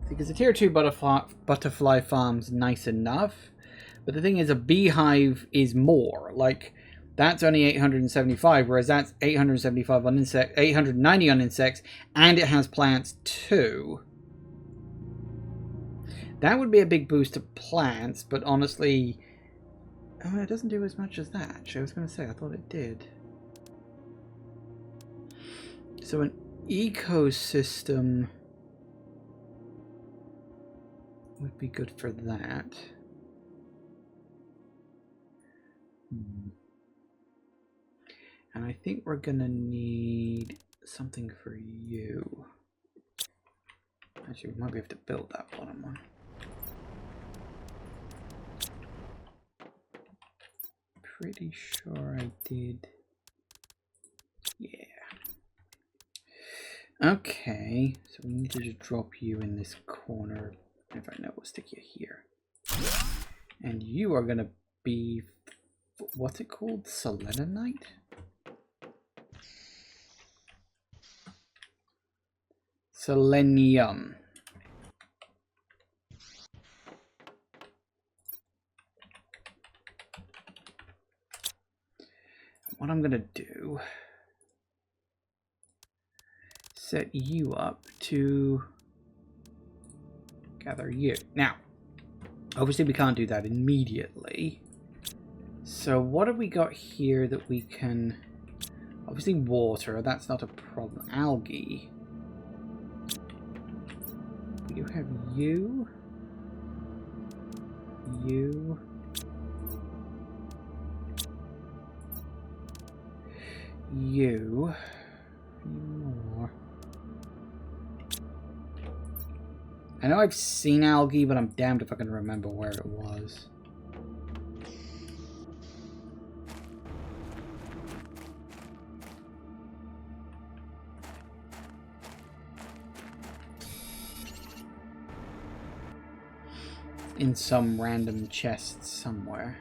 Because the tier 2 butterfly farm's nice enough, but the thing is a beehive is more. Like that's only 875, whereas that's 875 on insect, 890 on insects, and it has plants too. That would be a big boost to plants, but honestly, oh, it doesn't do as much as that. Actually, I was going to say I thought it did. So an ecosystem would be good for that. And I think we're gonna need something for you. Actually, we might be able to build that bottom one. Pretty sure I did. Yeah. Okay, so we need to just drop you in this corner. If I know, we'll stick you here. And you are gonna be, what's it called? Selenite? Selenium. What I'm gonna do, set you up to gather you. Now, obviously we can't do that immediately. So what have we got here that we can, obviously water, that's not a problem. Algae. You have you. You. You. More. I know I've seen algae, but I'm damned if I can remember where it was. In some random chest somewhere.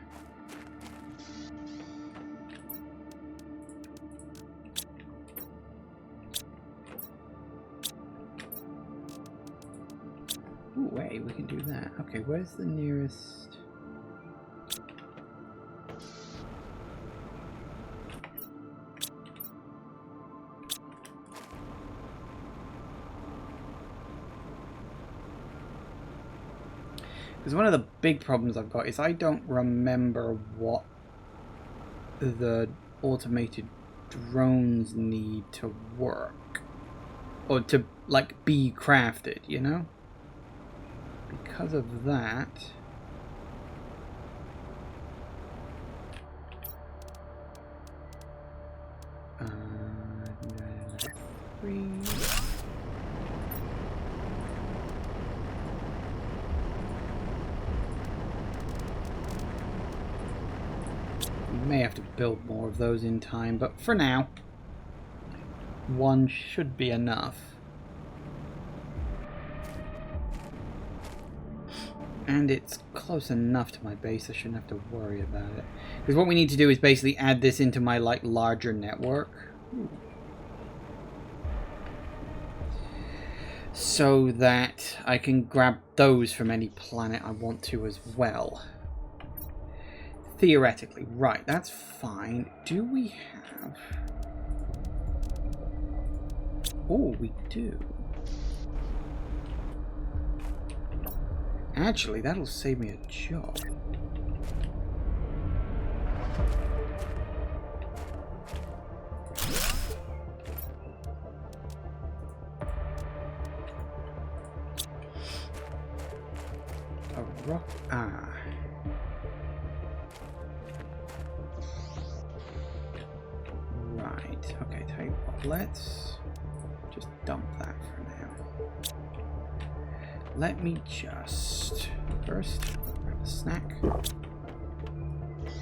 Ooh, wait, we can do that. Okay, where's the nearest? Because one of the big problems I've got is I don't remember what the automated drones need to work. Or to, like, be crafted, you know? Because of that... Three... We may have to build more of those in time, but for now, one should be enough. And it's close enough to my base, I shouldn't have to worry about it. Because what we need to do is basically add this into my, like, larger network. So that I can grab those from any planet I want to as well. Theoretically. Right, that's fine. Do we have... Oh, we do. Actually, that'll save me a job. A rock... Ah. Right. Okay, tell you what. Let's just dump that for now. Let me just... First, grab a snack.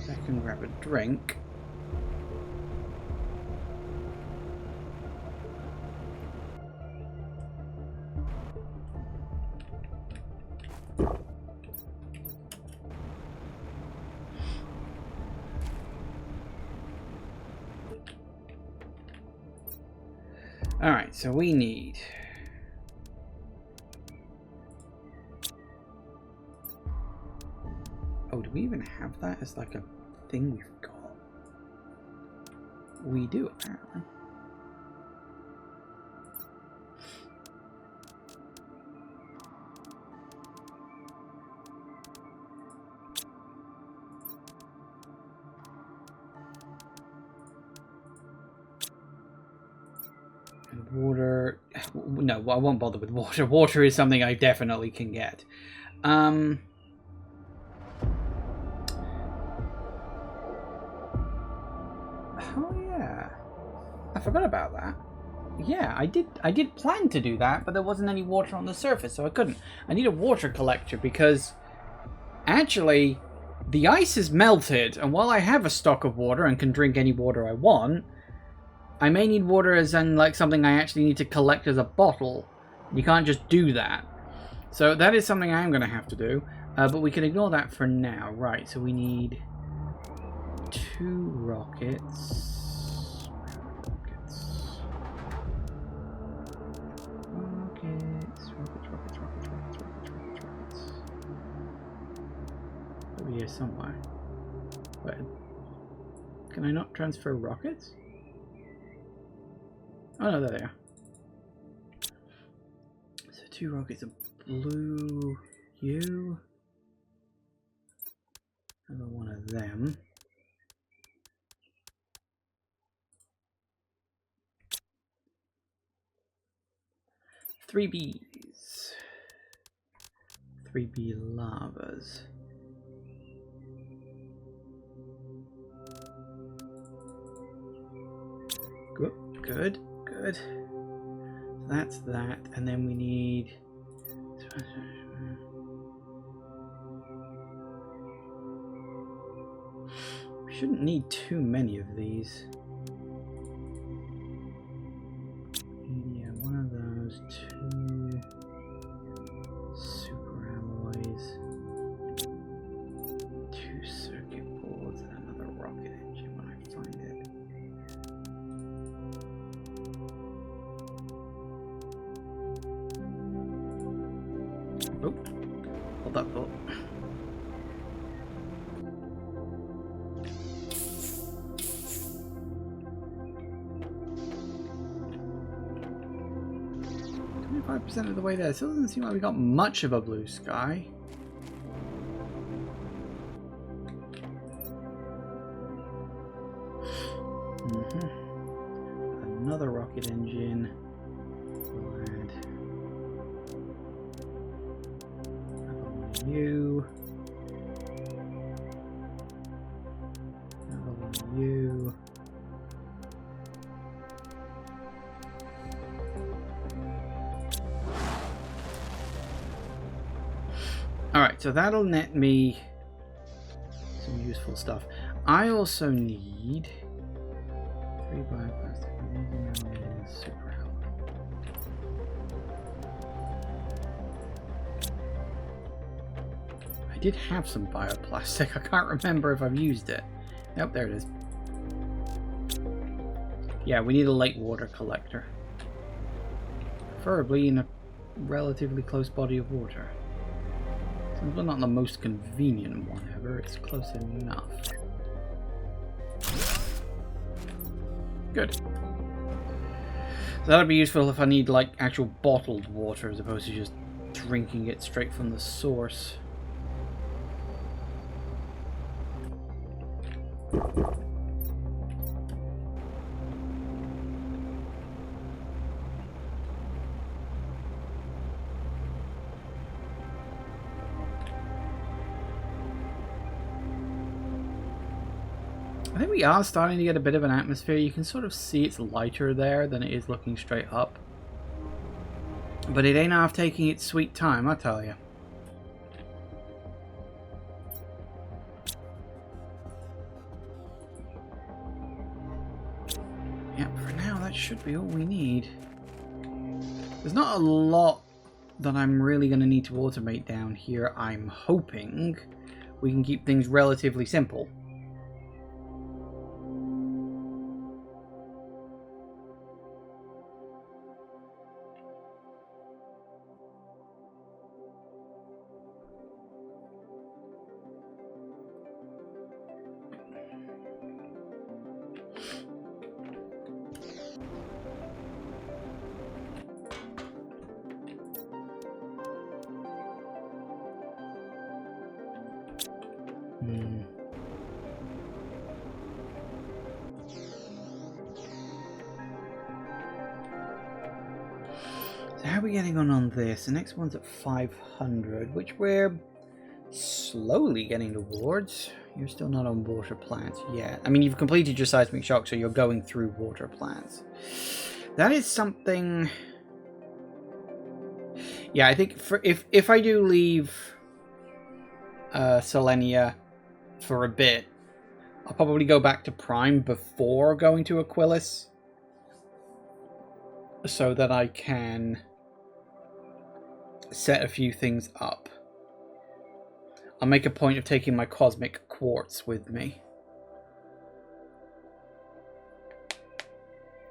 Second, grab a drink. Alright, so we need... Oh, do we even have that as like a thing we've got? We do, apparently. And water... No, I won't bother with water. Water is something I definitely can get. Oh yeah, I forgot about that. Yeah, I did plan to do that, but there wasn't any water on the surface, so I couldn't. I need a water collector because actually the ice is melted, and while I have a stock of water and can drink any water I want, I may need water as in like something I actually need to collect as a bottle. You can't just do that. So that is something I am going to have to do, but we can ignore that for now. Right, so we need 2 rockets. Rockets. Over here somewhere. Where? Can I not transfer rockets? Oh no, there they are. So 2 rockets of blue. You. Another one of them. 3 bees. 3 bee lavas. Good. So that's that, and then we need... We shouldn't need too many of these. Yeah, one of those, 2 super alloys, 2 circuit boards, and another rocket engine when I find it. Oh, hold that thought. % of the way there. Still doesn't seem like we got much of a blue sky. Another rocket engine. We'll add another one of you. Another one of you. Alright, so that'll net me some useful stuff. I also need 3 bioplastic magnesium is super helpful. I did have some bioplastic. I can't remember if I've used it. Nope, there it is. Yeah, we need a light water collector. Preferably in a relatively close body of water. Well, not the most convenient one ever, it's close enough. Good. So that'll be useful if I need like actual bottled water as opposed to just drinking it straight from the source. I think we are starting to get a bit of an atmosphere. You can sort of see it's lighter there than it is looking straight up. But it ain't half taking its sweet time, I tell you. Yep, for now that should be all we need. There's not a lot that I'm really going to need to automate down here. I'm hoping we can keep things relatively simple. So how are we getting on this? The next one's at 500, which we're slowly getting towards. You're still not on water plants yet. I mean, you've completed your seismic shock, so you're going through water plants. That is something... Yeah, I think for if I do leave Selenea for a bit, I'll probably go back to Prime before going to Aquilas, so that I can set a few things up. I'll make a point of taking my cosmic quartz with me.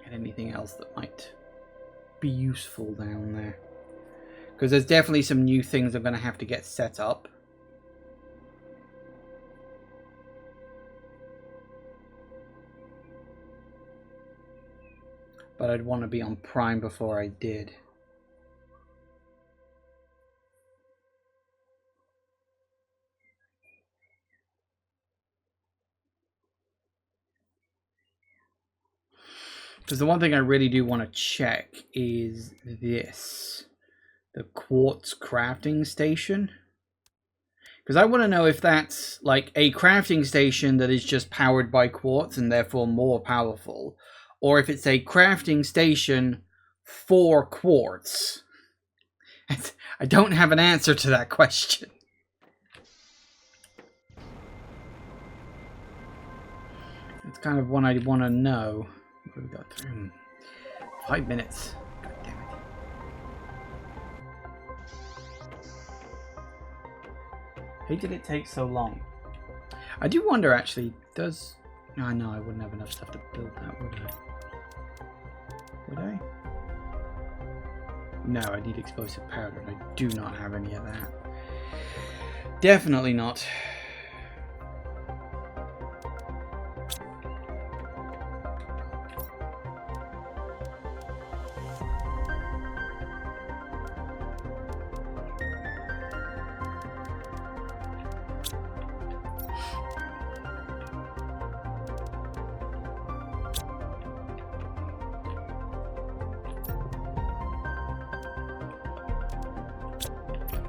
And anything else that might be useful down there. Because there's definitely some new things I'm going to have to get set up. But I'd want to be on Prime before I did. Because the one thing I really do want to check is this. The quartz crafting station. Because I want to know if that's like a crafting station that is just powered by quartz and therefore more powerful. Or if it's a crafting station for quartz. I don't have an answer to that question. It's kind of one I want to know. What have we got through? 5 minutes. God damn it. Why did it take so long? I do wonder actually, does... No, no, I wouldn't have enough stuff to build that, would I? Would I? No, I need explosive powder, and I do not have any of that. Definitely not.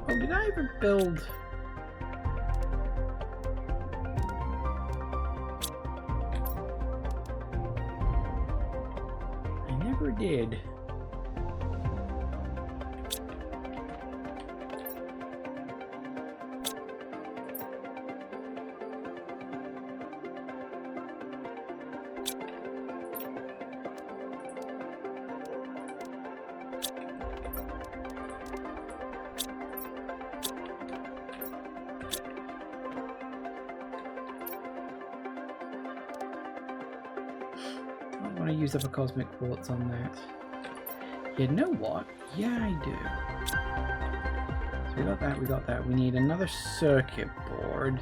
Oh, did I ever build... I never did. I want to use up a cosmic quartz on that. You know what? Yeah, I do. So we got that, we got that. We need another circuit board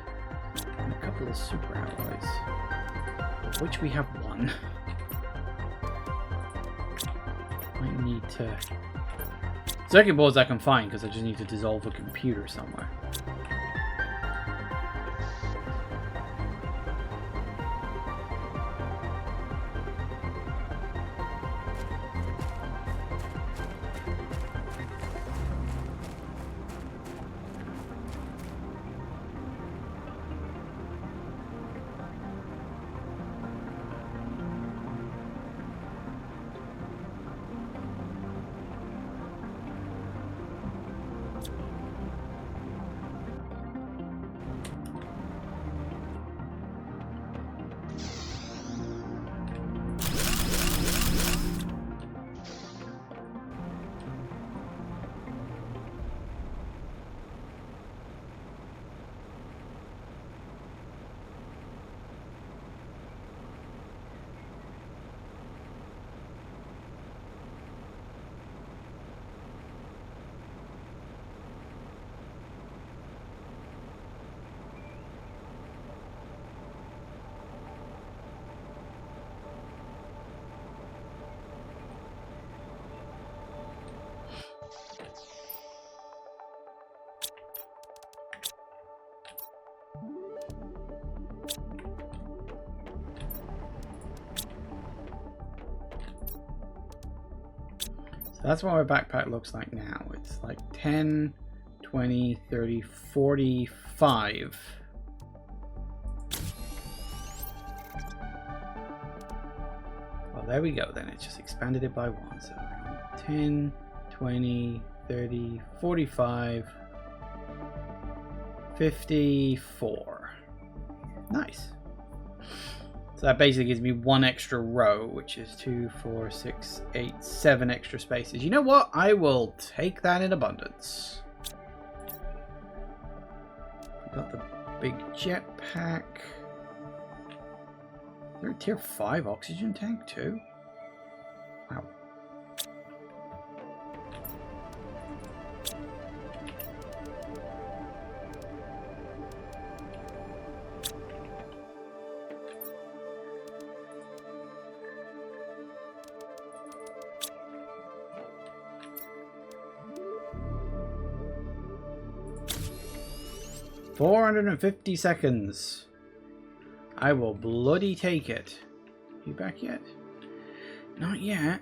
and a couple of super alloys, of which we have one. I need to... Circuit boards I can find because I just need to dissolve a computer somewhere. That's what my backpack looks like now. It's like 10, 20, 30, 45. Well, there we go then. It just expanded it by one. So 10, 20, 30, 45, 54. Nice. So that basically gives me one extra row, which is 2, 4, 6, 8, 7 extra spaces. You know what? I will take that in abundance. Got the big jetpack. Is there a tier 5 oxygen tank too? Wow. $450 seconds. I will bloody take it. You back yet? Not yet.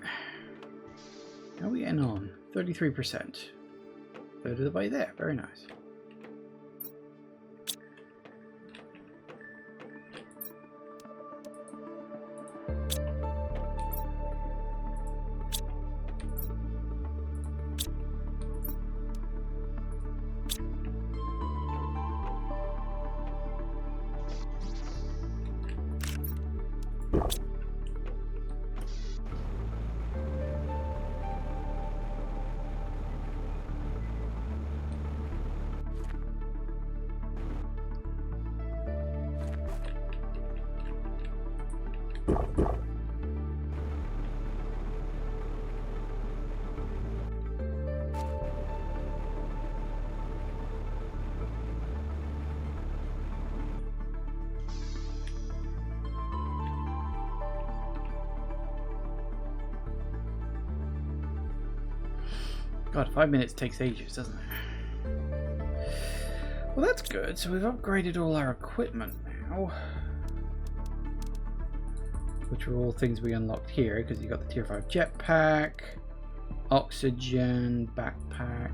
How are we getting on? 33%. Third of the way there. Very nice. God, 5 minutes takes ages, doesn't it? Well, that's good. So we've upgraded all our equipment now. Which are all things we unlocked here, because you got the tier 5 jetpack, oxygen, backpack.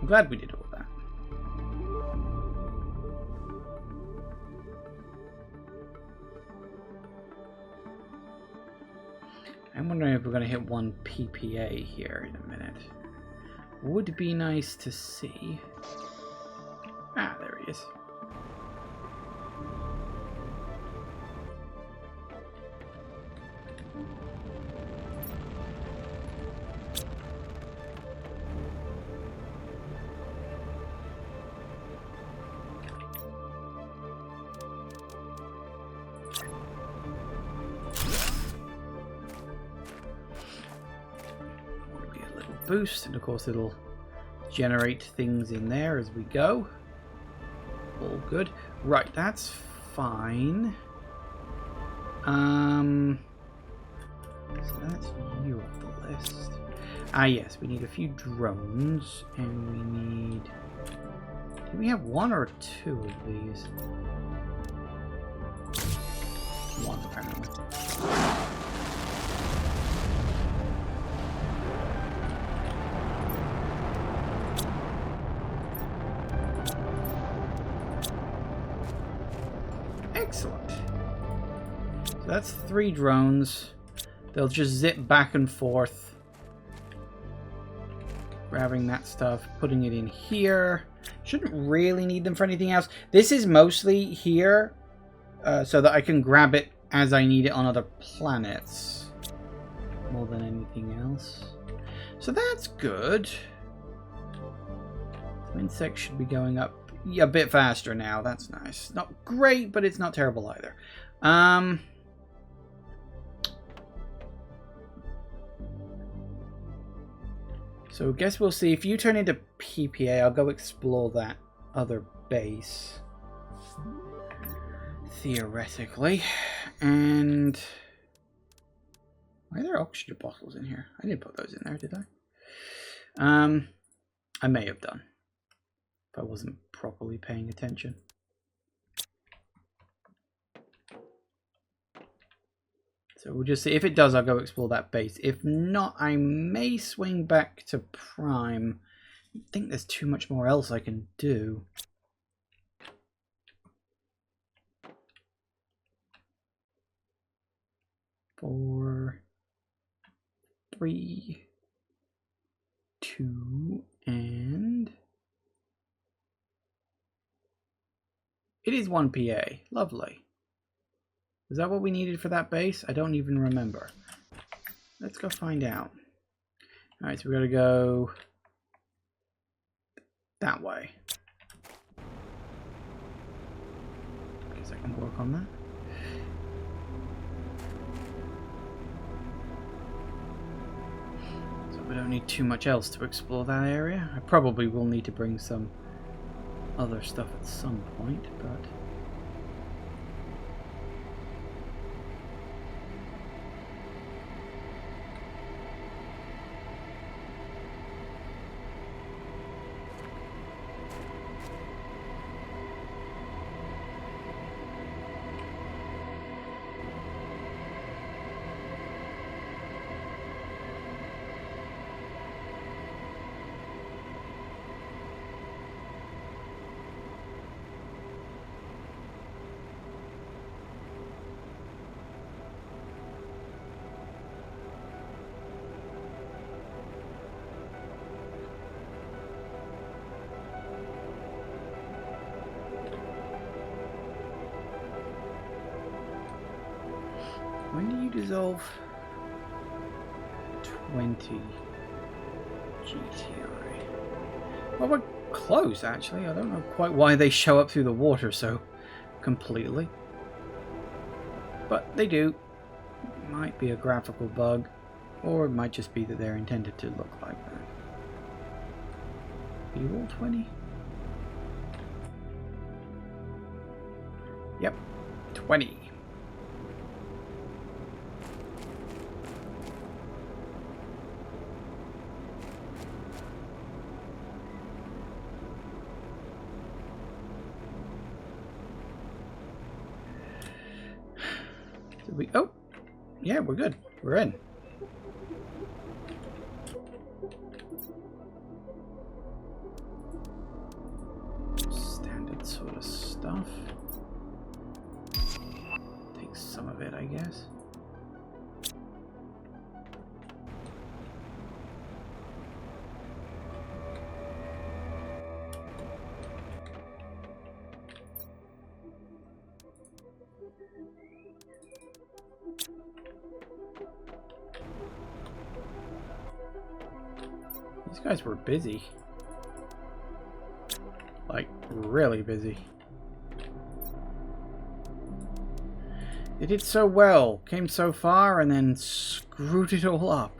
I'm glad we did all that. I'm wondering if we're going to hit 1 PPA here in a minute. Would be nice to see. Ah, there he is. Boost, and of course it'll generate things in there as we go. All good. Right, that's fine. So that's you off the list. Ah yes, we need a few drones, and we need... Do we have 1 or 2 of these? 1 apparently. Excellent. So that's 3 drones. They'll just zip back and forth. Grabbing that stuff, putting it in here. Shouldn't really need them for anything else. This is mostly here so that I can grab it as I need it on other planets. More than anything else. So that's good. So insects should be going up a bit faster now. That's nice. Not great, but it's not terrible either. So I guess we'll see. If you turn into PPA, I'll go explore that other base. Theoretically. And... why are there oxygen bottles in here? I didn't put those in there, did I? I may have done. If I wasn't properly paying attention. So we'll just see. If it does, I'll go explore that base. If not, I may swing back to Prime. I think there's too much more else I can do. Four, 3, 2, and... it is 1 PA. Lovely. Is that what we needed for that base? I don't even remember. Let's go find out. Alright, so we gotta go that way. Guess I can work on that. So we don't need too much else to explore that area. I probably will need to bring some other stuff at some point, but... when do you dissolve 20 GTI? Well, we're close, actually. I don't know quite why they show up through the water so completely. But they do. It might be a graphical bug, or it might just be that they're intended to look like that. Are you all 20? Yep, 20. Oh, yeah, we're good. We're in. of it, I guess. These guys were busy. Like, really busy. They did so well, came so far, and then screwed it all up.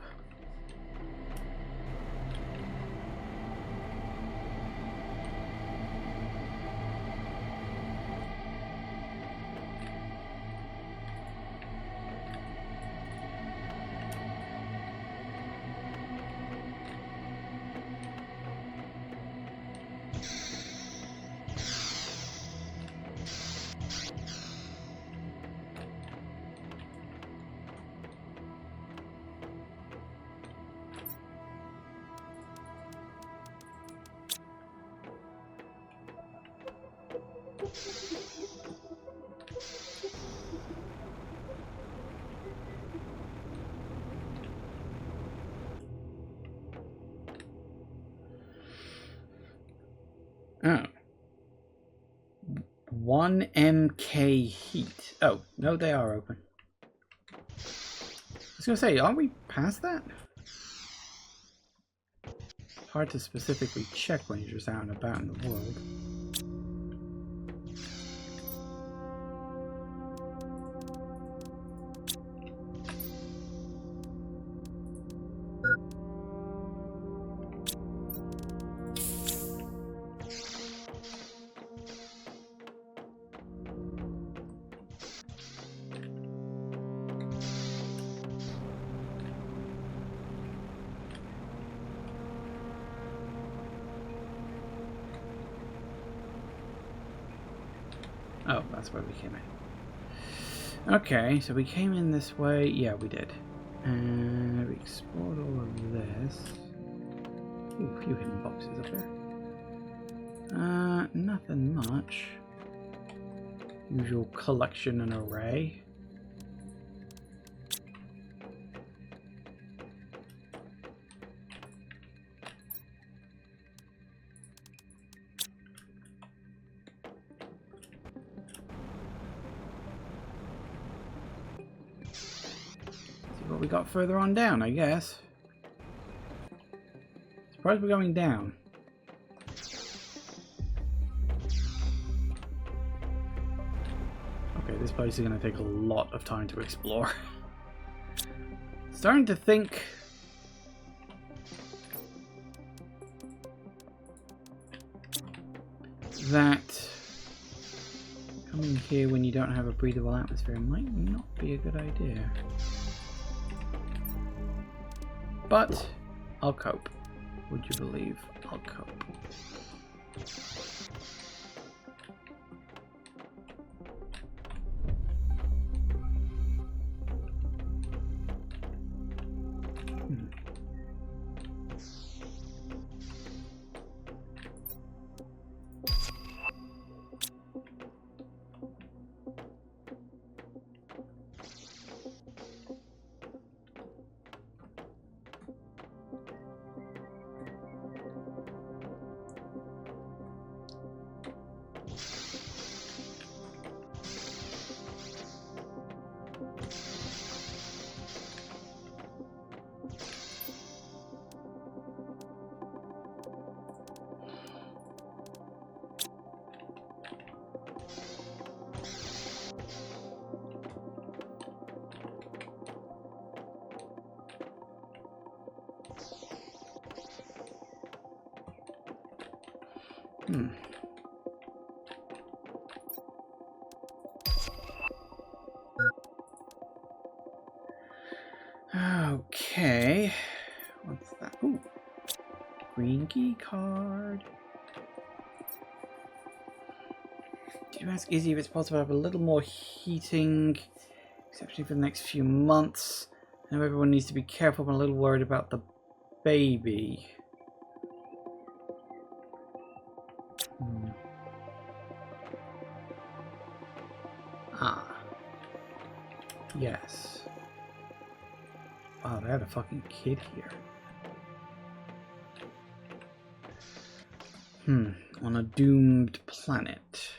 Oh. 1 MK heat. Oh, no, they are open. I was going to say, aren't we past that? It's hard to specifically check when you're just out and about in the world. Oh, that's where we came in. Okay, so we came in this way. Yeah, we did. And we explored all of this. Ooh, a few hidden boxes up there. Nothing much. Usual collection and array. What we got further on down, I guess. Surprised we're going down. Okay, this place is going to take a lot of time to explore. Starting to think that coming here when you don't have a breathable atmosphere might not be a good idea. But I'll cope. Would you believe I'll cope? Okay. What's that? Ooh. Green key card. Do you ask Izzy if it's possible to have a little more heating, especially for the next few months? I know everyone needs to be careful. I'm a little worried about the baby. Ah. Yes. Wow, they had a fucking kid here. On a doomed planet.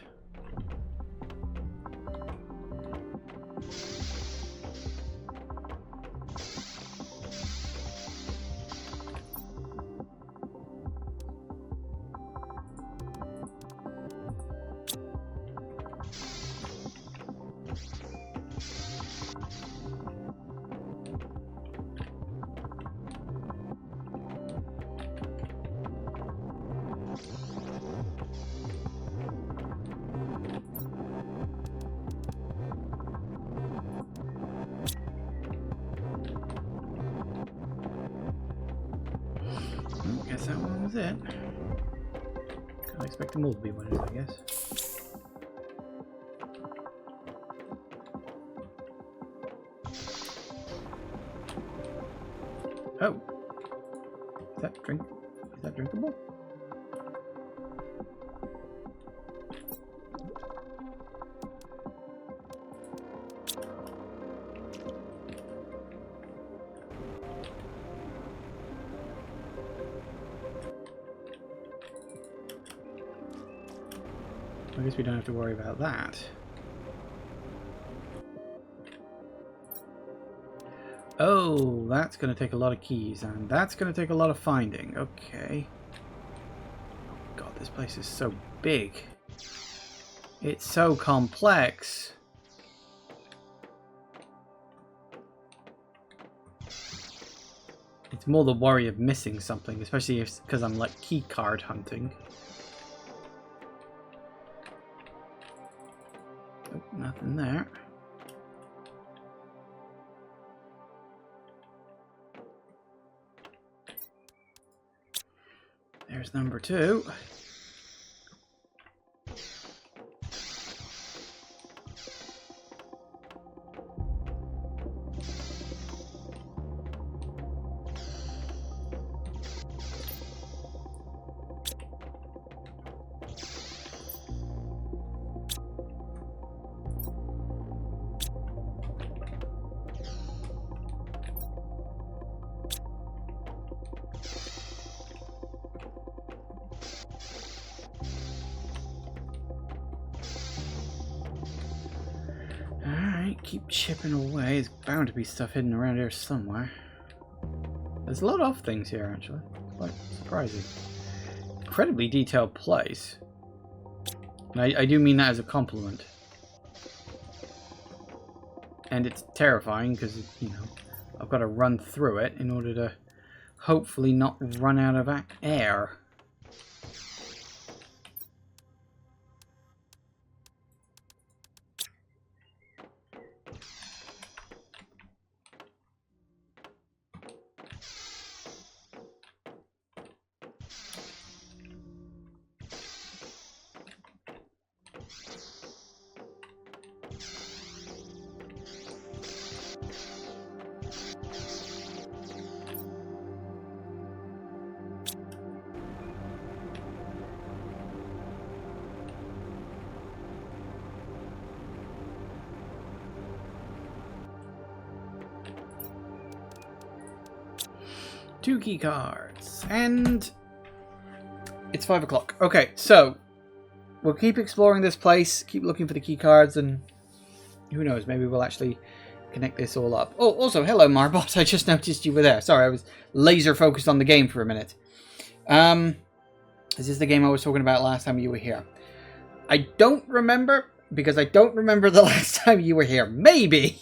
I guess that one was it. Can't expect them all to be winners, I guess. Oh! Is that drinkable? I guess we don't have to worry about that. Oh, that's going to take a lot of keys, and that's going to take a lot of finding. Okay. God, this place is so big. It's so complex. It's more the worry of missing something, especially because I'm like key card hunting. Oh, nothing there. There's number 2. Keep chipping away. There's bound to be stuff hidden around here somewhere. There's a lot of things here, actually. Quite surprising. Incredibly detailed place. And I do mean that as a compliment. And it's terrifying because, you know, I've got to run through it in order to hopefully not run out of air. Two key cards, and it's 5 o'clock. Okay, so we'll keep exploring this place, keep looking for the key cards, and who knows, maybe we'll actually connect this all up. Oh, also, hello, Marbot. I just noticed you were there. Sorry, I was laser focused on the game for a minute. Is this the game I was talking about last time you were here? I don't remember, because I don't remember the last time you were here. Maybe.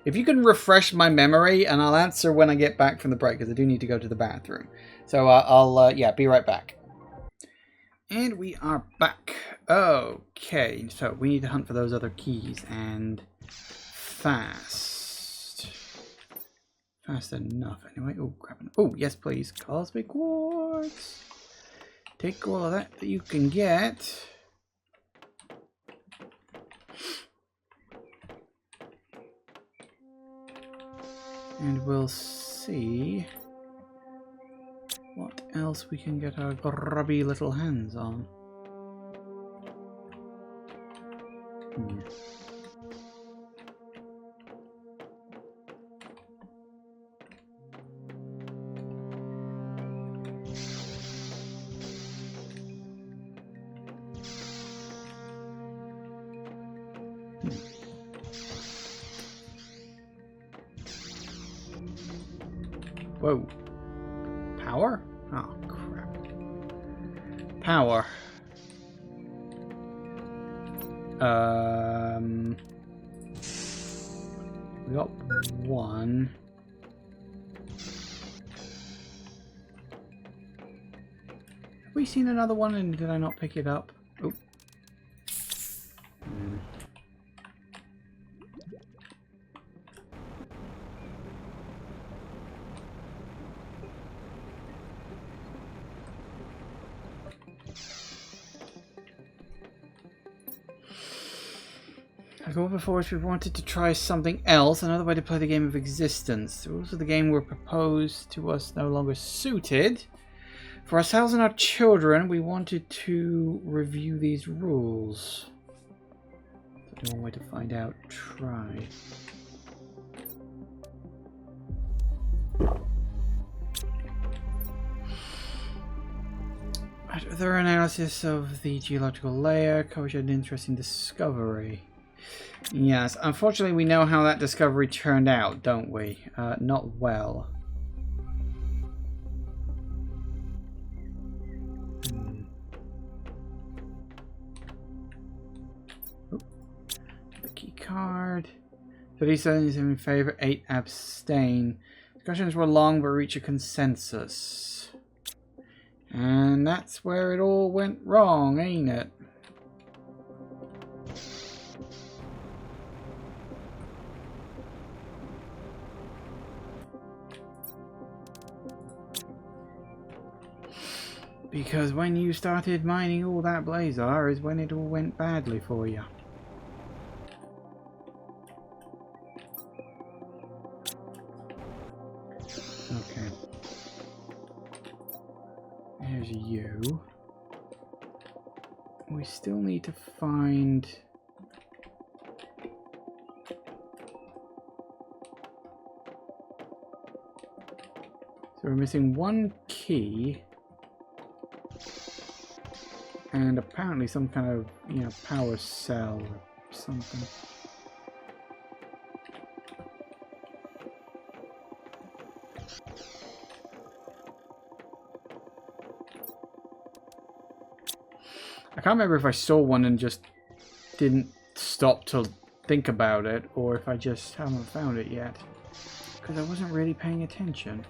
If you can refresh my memory, and I'll answer when I get back from the break, because I do need to go to the bathroom. So I'll be right back. And we are back. Okay, so we need to hunt for those other keys, and fast. Fast enough, anyway. Oh, crap. Oh, yes, please. Cosmic Quartz. Take all of that you can get. And we'll see what else we can get our grubby little hands on. Whoa. Power? Oh, crap. Power. We got one. Have we seen another one and did I not pick it up? Oh. Like all before, we wanted to try something else, another way to play the game of existence. The rules of the game were proposed to us no longer suited. For ourselves and our children, we wanted to review these rules. There's one way to find out. Try. Further analysis of the geological layer covers an interesting discovery. Yes, unfortunately we know how that discovery turned out, don't we? Not well. The key card. 37 in favor, 8 abstain. Discussions were long but reached a consensus. And that's where it all went wrong, ain't it? Because when you started mining all that Blazar is when it all went badly for you. Okay. There's you. We still need to find... So we're missing one key. And apparently some kind of, you know, power cell or something. I can't remember if I saw one and just didn't stop to think about it, or if I just haven't found it yet. Because I wasn't really paying attention.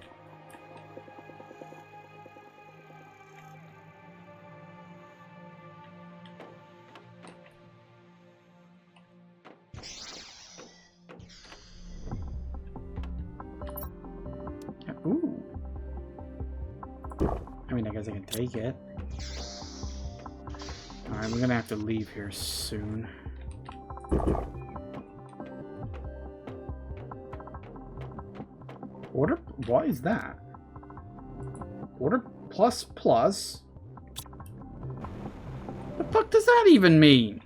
Ooh. I mean, I guess I can take it. Alright, we're gonna have to leave here soon. Order? What is that? Order plus plus? The fuck does that even mean?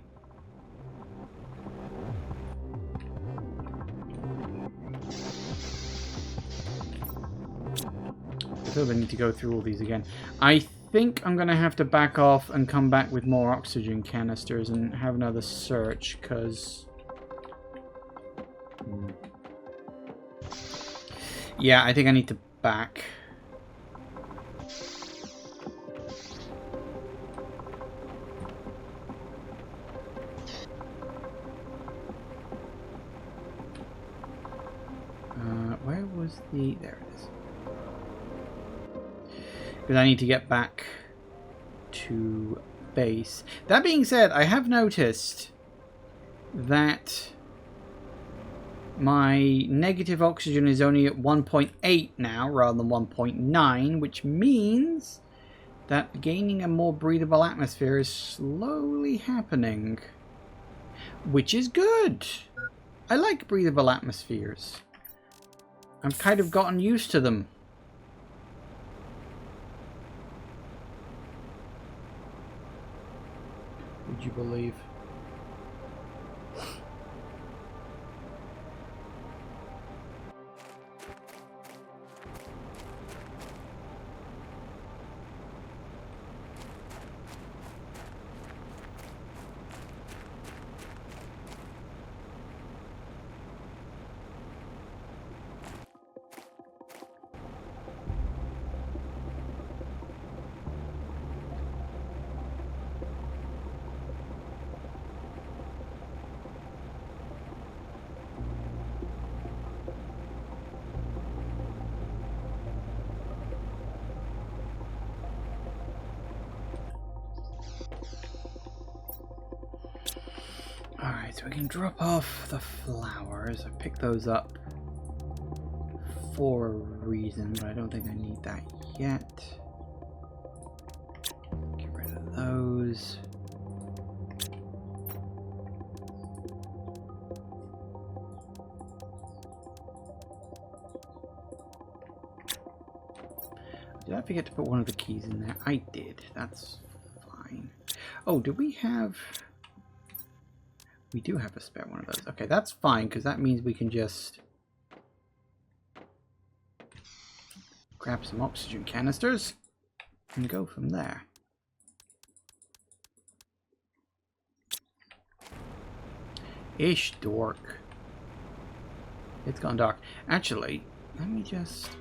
I feel I need to go through all these again. I think I'm gonna have to back off and come back with more oxygen canisters and have another search, because yeah, I think I need to back. Where was the... There it is. Because I need to get back to base. That being said, I have noticed that my negative oxygen is only at 1.8 now rather than 1.9, which means that gaining a more breathable atmosphere is slowly happening, which is good. I like breathable atmospheres. I've kind of gotten used to them. Would you believe? Alright, so we can drop off the flowers. I picked those up for a reason, but I don't think I need that yet. Get rid of those. Did I forget to put one of the keys in there? I did. That's fine. Oh, do we have... We do have a spare one of those. Okay, that's fine, because that means we can just grab some oxygen canisters and go from there. Ish dork. It's gone dark. Actually, let me just...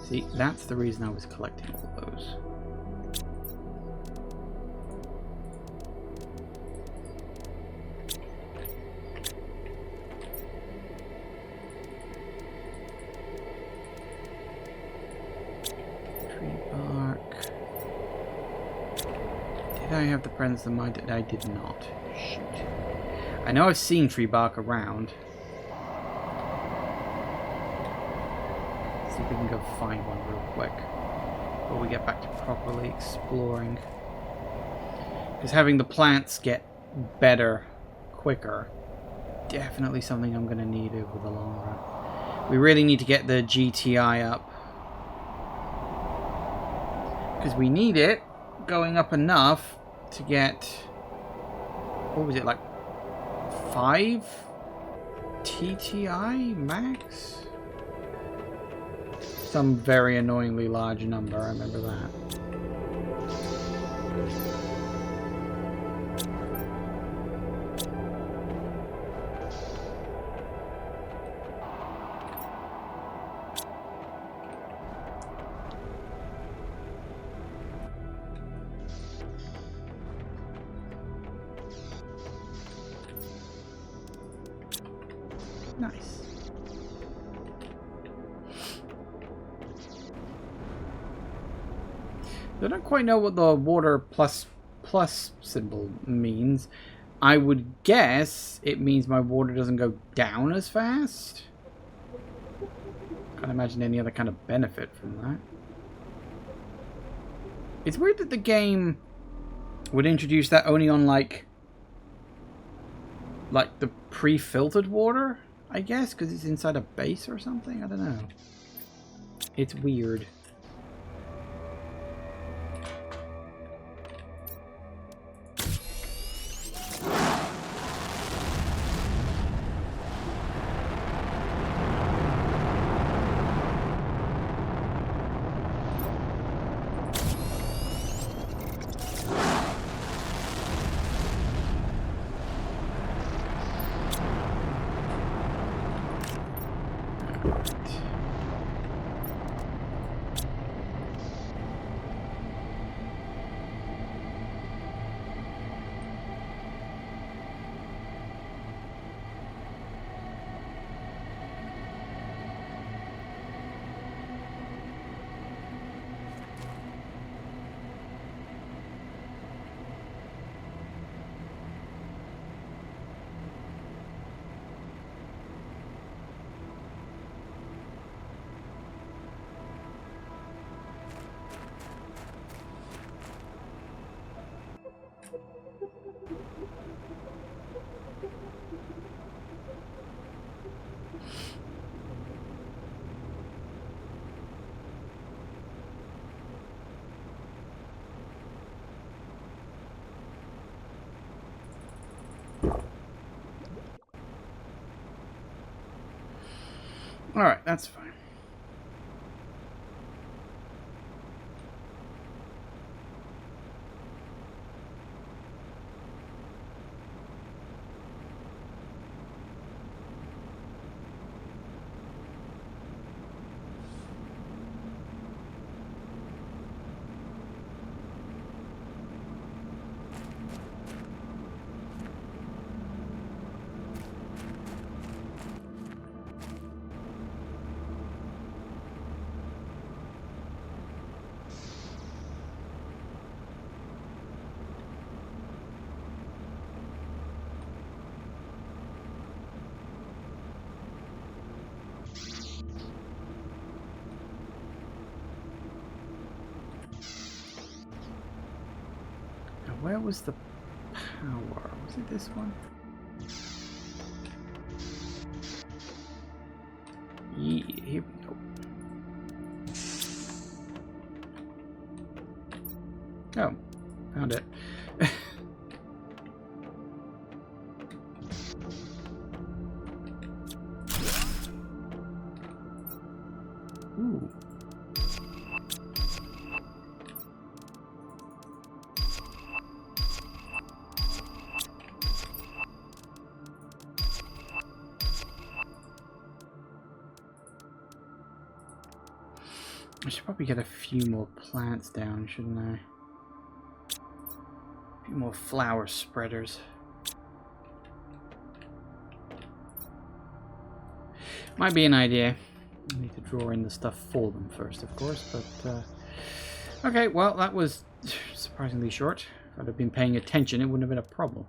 See, that's the reason I was collecting all those. Tree bark. Did I have the presence of mind? I did not. Shoot. I know I've seen tree bark around. See if we can go find one real quick before we get back to properly exploring. Because having the plants get better quicker, definitely something I'm going to need over the long run. We really need to get the GTI up. Because we need it going up enough to get, what was it, like 5 TTI max? Some very annoyingly large number, I remember that. Nice. I don't quite know what the water plus symbol means. I would guess it means my water doesn't go down as fast. Can't imagine any other kind of benefit from that. It's weird that the game would introduce that only on like the pre-filtered water, I guess, because it's inside a base or something. I don't know. It's weird. Alright, that's fine. where was the power? Was it this one? Yeah, here we go. Oh, found it. Ooh. I should probably get a few more plants down, shouldn't I? A few more flower spreaders. Might be an idea. I need to draw in the stuff for them first, of course, but okay, well, that was surprisingly short. If I'd have been paying attention, it wouldn't have been a problem.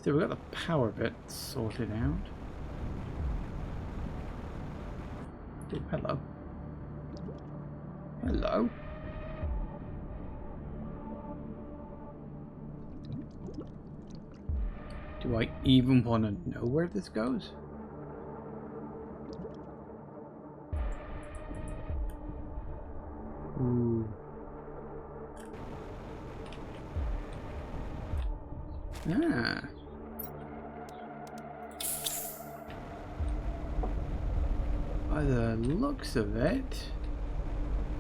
So we've got the power bit sorted out. Oh, hello. Hello. Do I even want to know where this goes? Ooh. Ah. By the looks of it,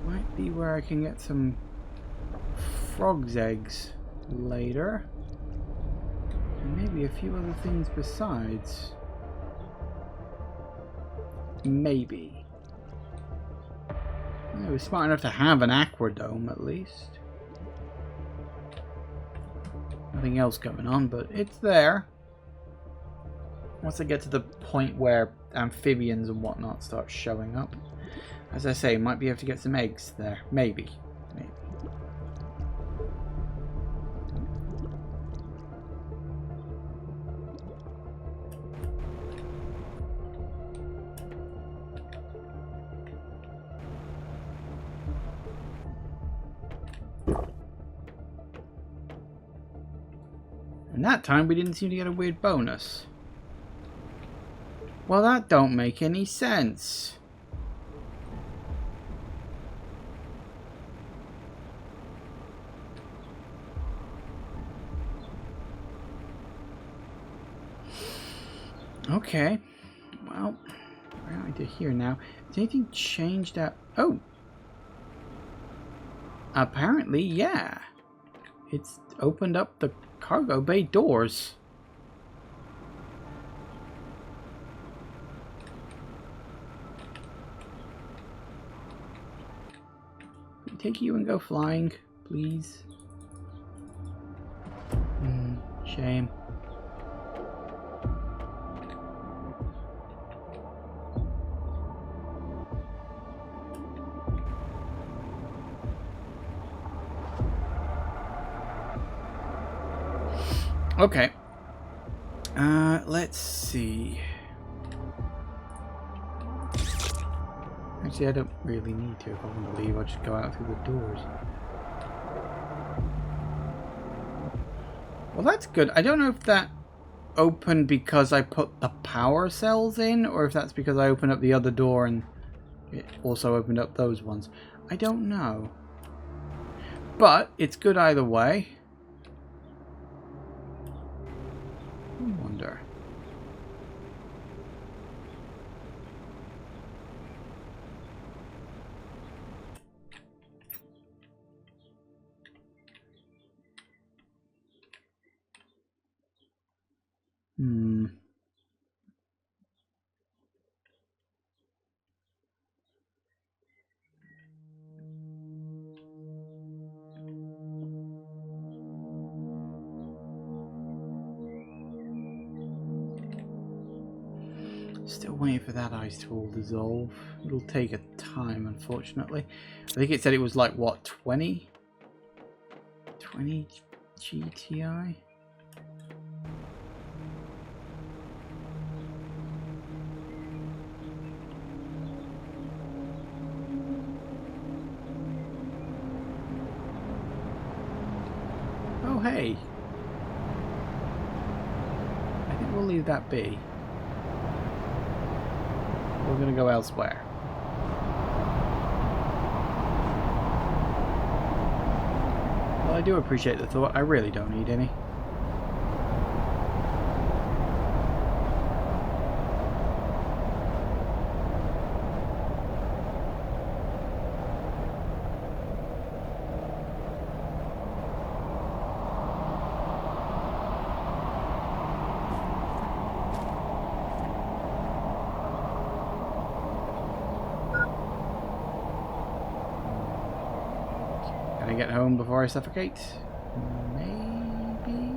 might be where I can get some frog's eggs later. And maybe a few other things besides. Maybe. I was smart enough to have an aquadome at least. Nothing else going on, but it's there. Once I get to the point where amphibians and whatnot start showing up, as I say, might be able to get some eggs there. Maybe. Maybe. And that time we didn't seem to get a weird bonus. Well, that don't make any sense. Okay. Well, we're out to here now. Has anything changed out? Oh. Apparently, yeah. It's opened up the cargo bay doors. Take you and go flying, please. Shame. Okay. Let's see. Actually, I don't really need to. If I want to leave, I'll just go out through the doors. Well, that's good. I don't know if that opened because I put the power cells in, or if that's because I opened up the other door and it also opened up those ones. I don't know. But it's good either way. I wonder. Still waiting for that ice to all dissolve. It'll take a time, unfortunately. I think it said it was like, what, 20? 20 GTI? okay. I think we'll leave that be. We're going to go elsewhere. Well, I do appreciate the thought. I really don't need any. Get home before I suffocate? Maybe?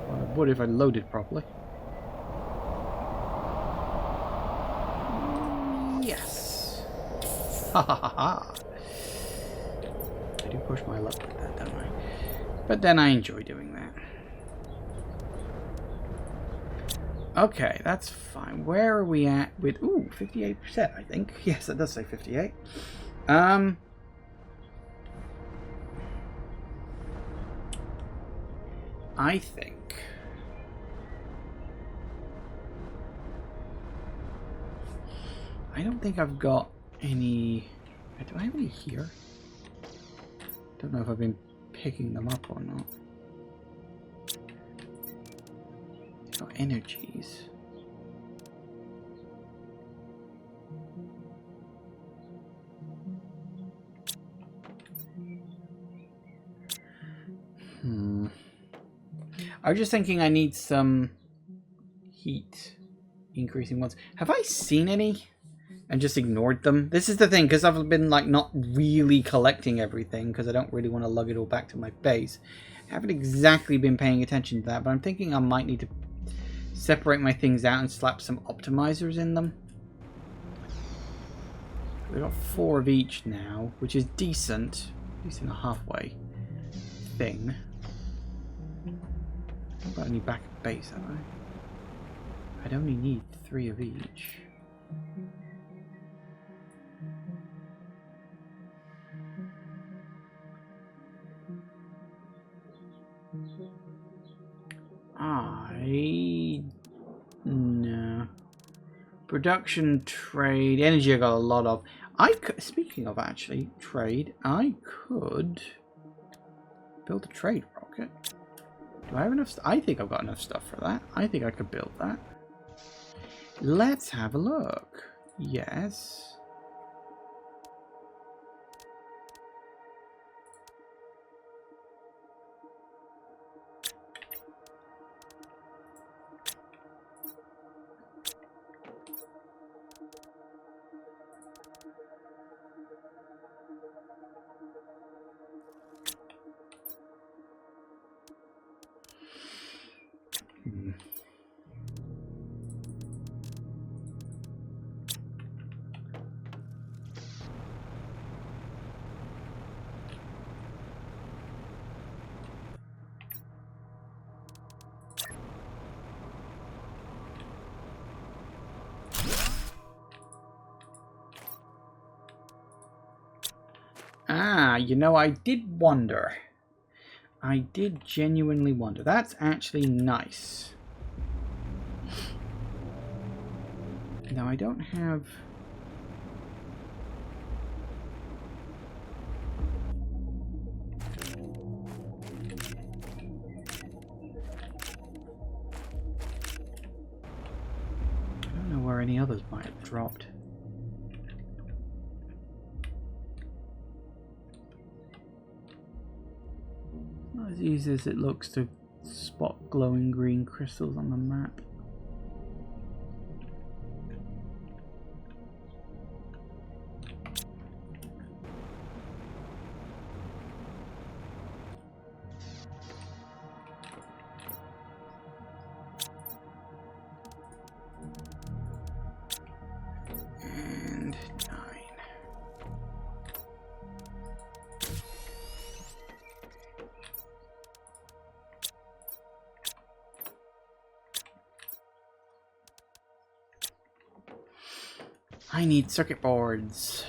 Well, I would if I loaded properly. Yes! Ha ha ha ha! I do push my luck with that, don't I? But then I enjoy doing that. Okay, that's fine. Where are we at with... Ooh, 58%, I think. Yes, it does say 58. I think I don't think I've got any. Do I have any here? Don't know if I've been picking them up or not. Oh, energies. I was just thinking I need some heat increasing ones. Have I seen any and just ignored them? This is the thing, because I've been like not really collecting everything because I don't really want to lug it all back to my base. I haven't exactly been paying attention to that, but I'm thinking I might need to separate my things out and slap some optimizers in them. We've got 4 of each now, which is decent. At least in a halfway thing. I haven't got any back at base, have I? I'd only need 3 of each. No. Production, trade, energy I got a lot of. Speaking of actually, trade, I could build a trade rocket. Do I have enough? I think I've got enough stuff for that. I think I could build that. Let's have a look. Yes. You know, I did wonder. I did genuinely wonder. That's actually nice. Now, I don't have... I don't know where any others might have dropped. Not as easy as it looks to spot glowing green crystals on the map. And 9. I need circuit boards.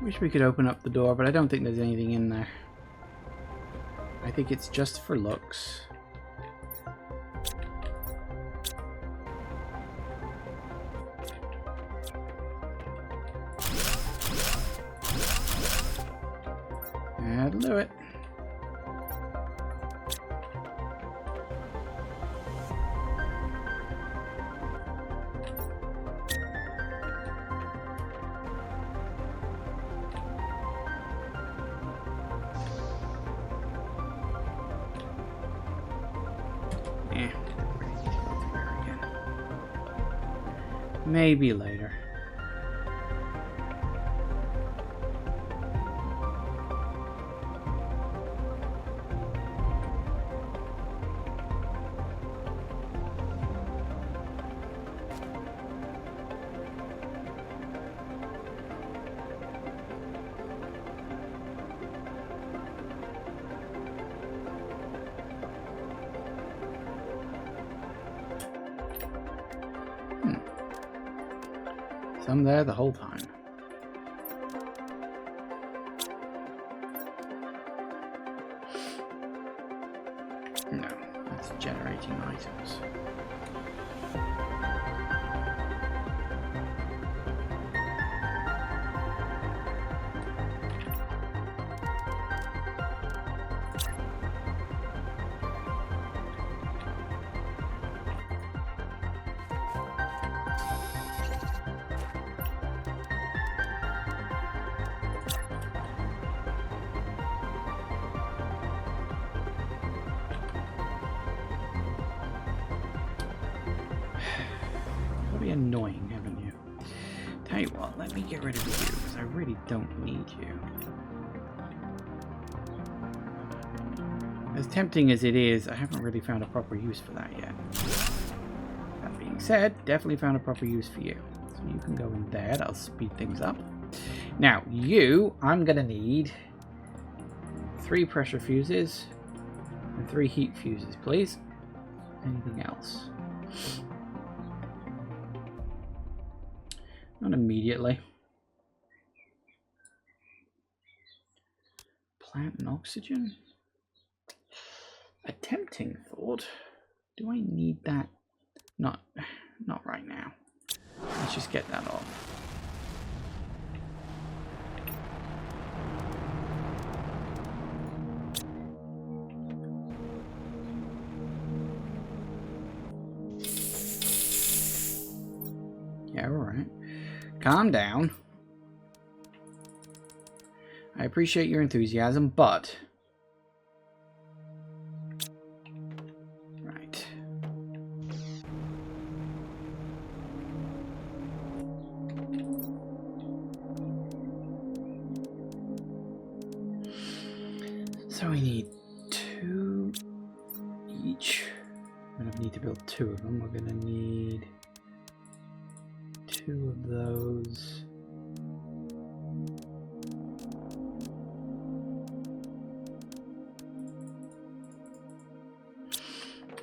Wish we could open up the door, but I don't think there's anything in there. I think it's just for looks. That'll do it. Maybe later. I'm there the whole time. No, that's generating items. Annoying, haven't you? Tell you what, let me get rid of you, because I really don't need you. As tempting as it is, I haven't really found a proper use for that yet. That being said, definitely found a proper use for you. So you can go in there, that'll speed things up. Now, you, I'm going to need 3 pressure fuses and 3 heat fuses, please. Anything else? Not immediately. Plant and oxygen? A tempting thought. Do I need that? Not right now. Let's just get that off. Yeah, all right. Calm down. I appreciate your enthusiasm, but... Right. So we need 2 each. I'm gonna need to build 2 of them. We're gonna need 2 of those.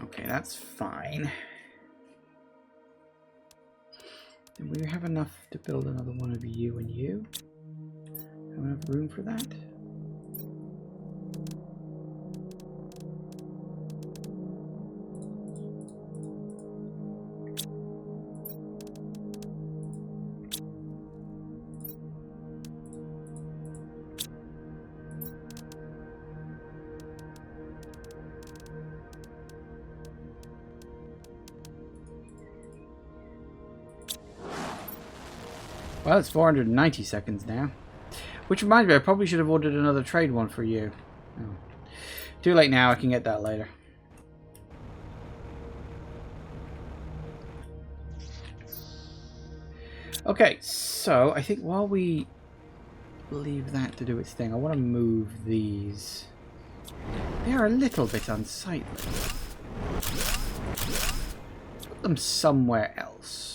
Okay, that's fine. Do we have enough to build another one of you and you? Have enough room for that? Well, it's 490 seconds now. Which reminds me, I probably should have ordered another trade one for you. Oh. Too late now, I can get that later. Okay, so I think while we leave that to do its thing, I want to move these. They are a little bit unsightly. Put them somewhere else.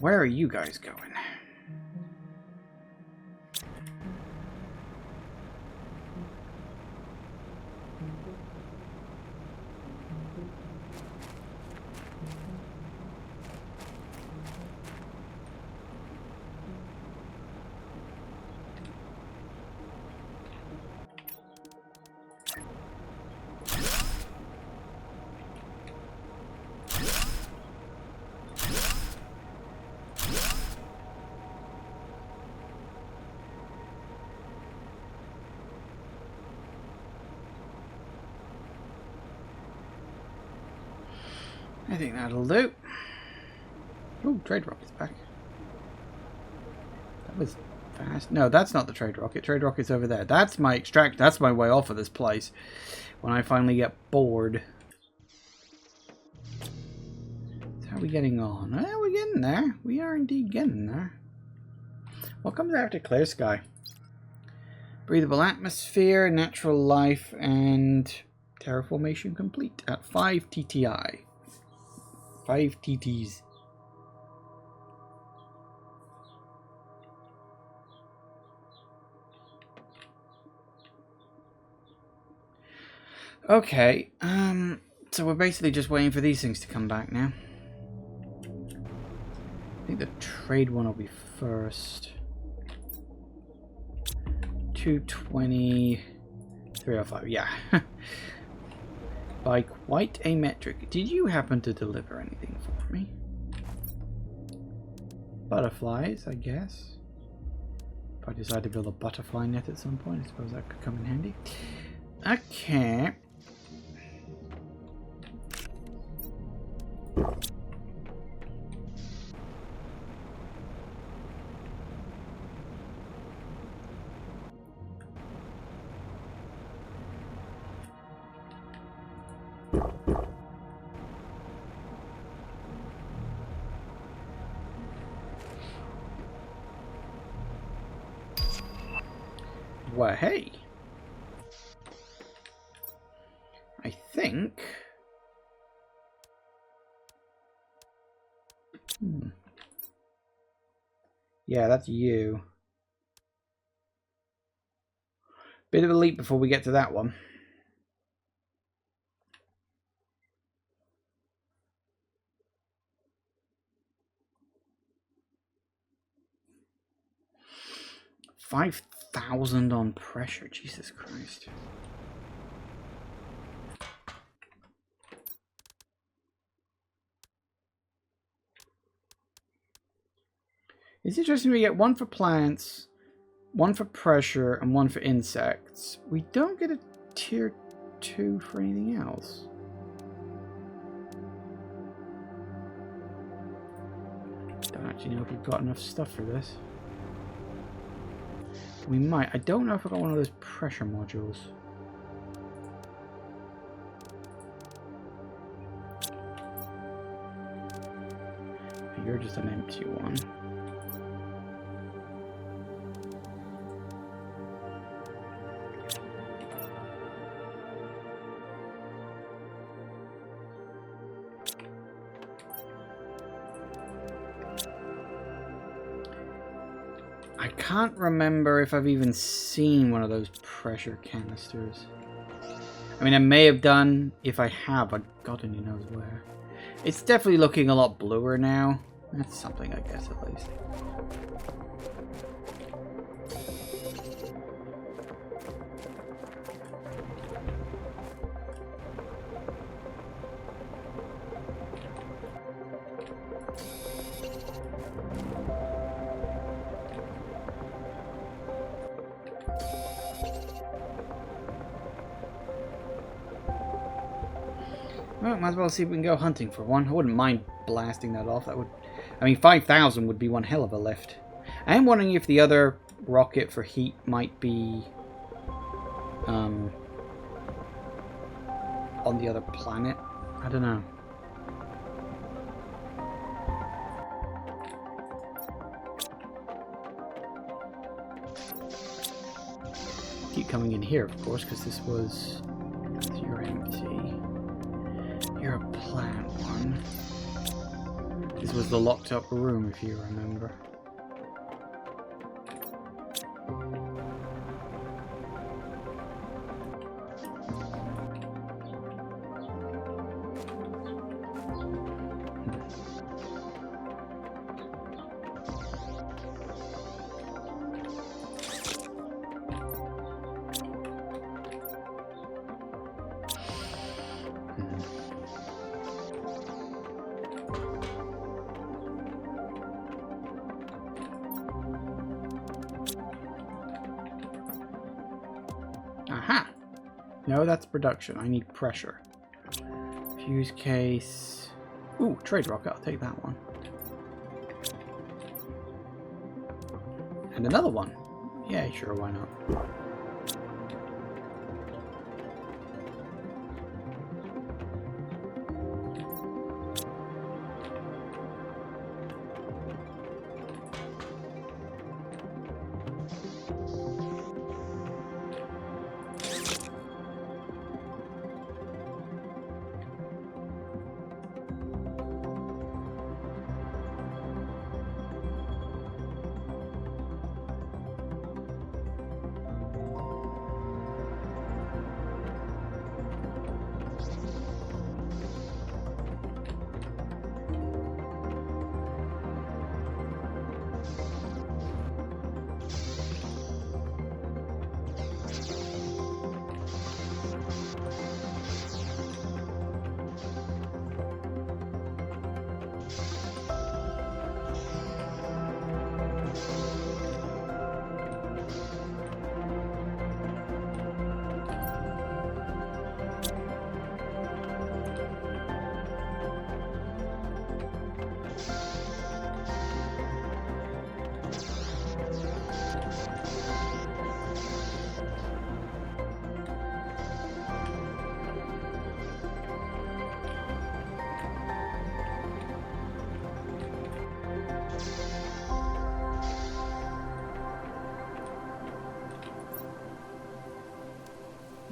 where are you guys going? I think that'll do. Oh, trade rocket's back. That was fast. No, that's not the trade rocket. Trade rocket's over there. That's my extract. That's my way off of this place. When I finally get bored. So how are we getting on? We're getting there. We are indeed getting there. What comes after clear sky? Breathable atmosphere, natural life, and terraformation complete at 5 TTI. 5 TTs. Okay, so we're basically just waiting for these things to come back now. I think the trade one will be first. 220, 305, yeah. By quite a metric. Did you happen to deliver anything for me? Butterflies, I guess. If I decide to build a butterfly net at some point, I suppose that could come in handy. Okay. Well, hey. I think... Yeah, that's you. Bit of a leap before we get to that one. $5,000 on pressure, Jesus Christ. It's interesting we get one for plants, one for pressure, and one for insects. We don't get a tier 2 for anything else. Don't actually know if we've got enough stuff for this. We might. I don't know if I got one of those pressure modules. You're just an empty one. I can't remember if I've even seen one of those pressure canisters. I mean, I may have done. If I have, God only knows where. It's definitely looking a lot bluer now. That's something, I guess, at least. Well, might as well see if we can go hunting for one. I wouldn't mind blasting that off. That would, I mean, 5,000 would be one hell of a lift. I am wondering if the other rocket for heat might be on the other planet. I don't know. Keep coming in here, of course, because this was... You're empty. You're a plant one. This was the locked up room, if you remember. Aha! No, that's production. I need pressure. Fuse case. Ooh, trade rocket. I'll take that one. And another one. Yeah, sure, why not?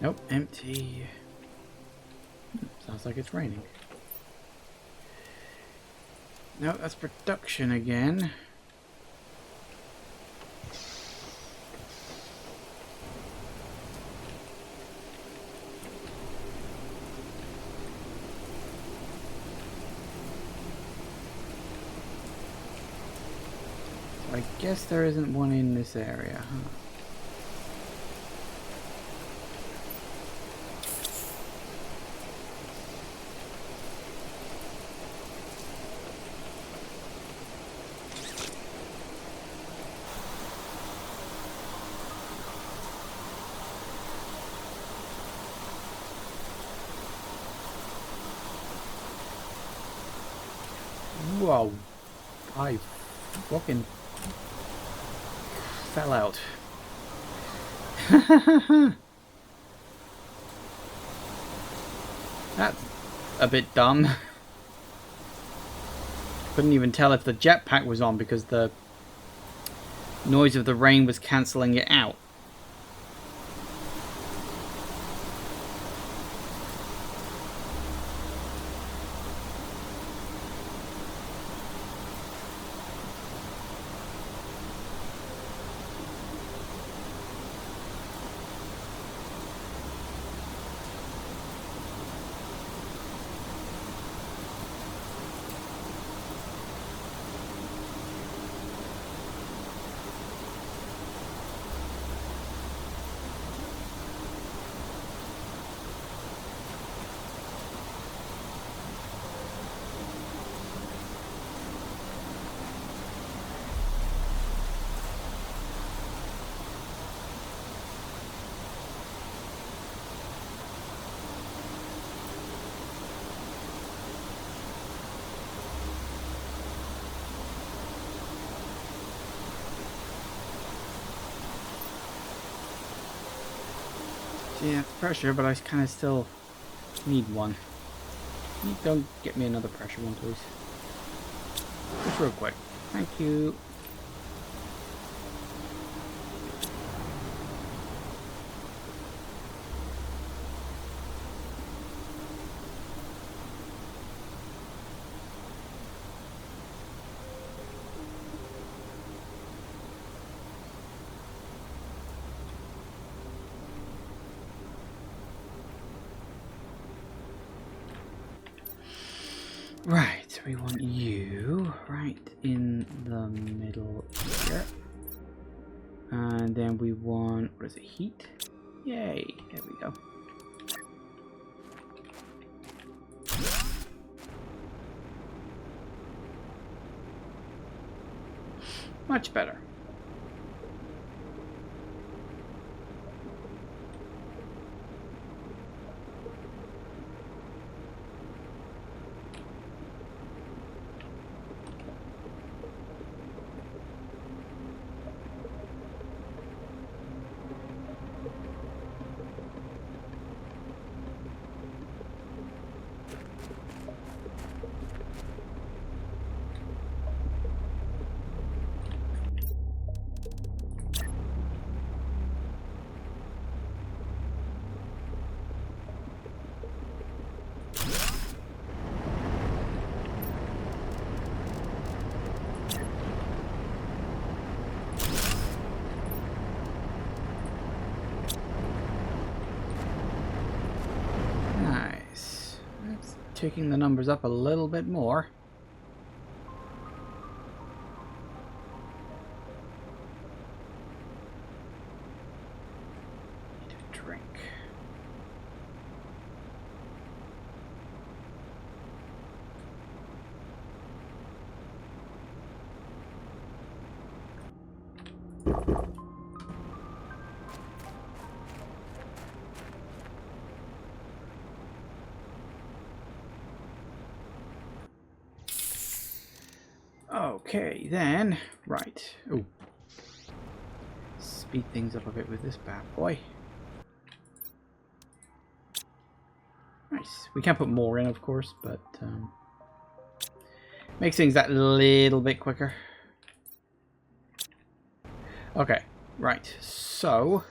Nope, empty. Sounds like it's raining. Nope, that's production again. So I guess there isn't one in this area, huh? Whoa, I fucking fell out. That's a bit dumb. Couldn't even tell if the jetpack was on because the noise of the rain was cancelling it out. Yeah, it's pressure, but I kind of still need one. Don't get me another pressure one, please. Just real quick. Thank you. Right, we want you right in the middle here. And then we want, what is it, heat? Yay, there we go. Much better. Taking the numbers up a little bit more. Need a drink. Okay, then, right. Oh, speed things up a bit with this bad boy. Nice. We can put more in, of course, but makes things that little bit quicker. Okay, right. So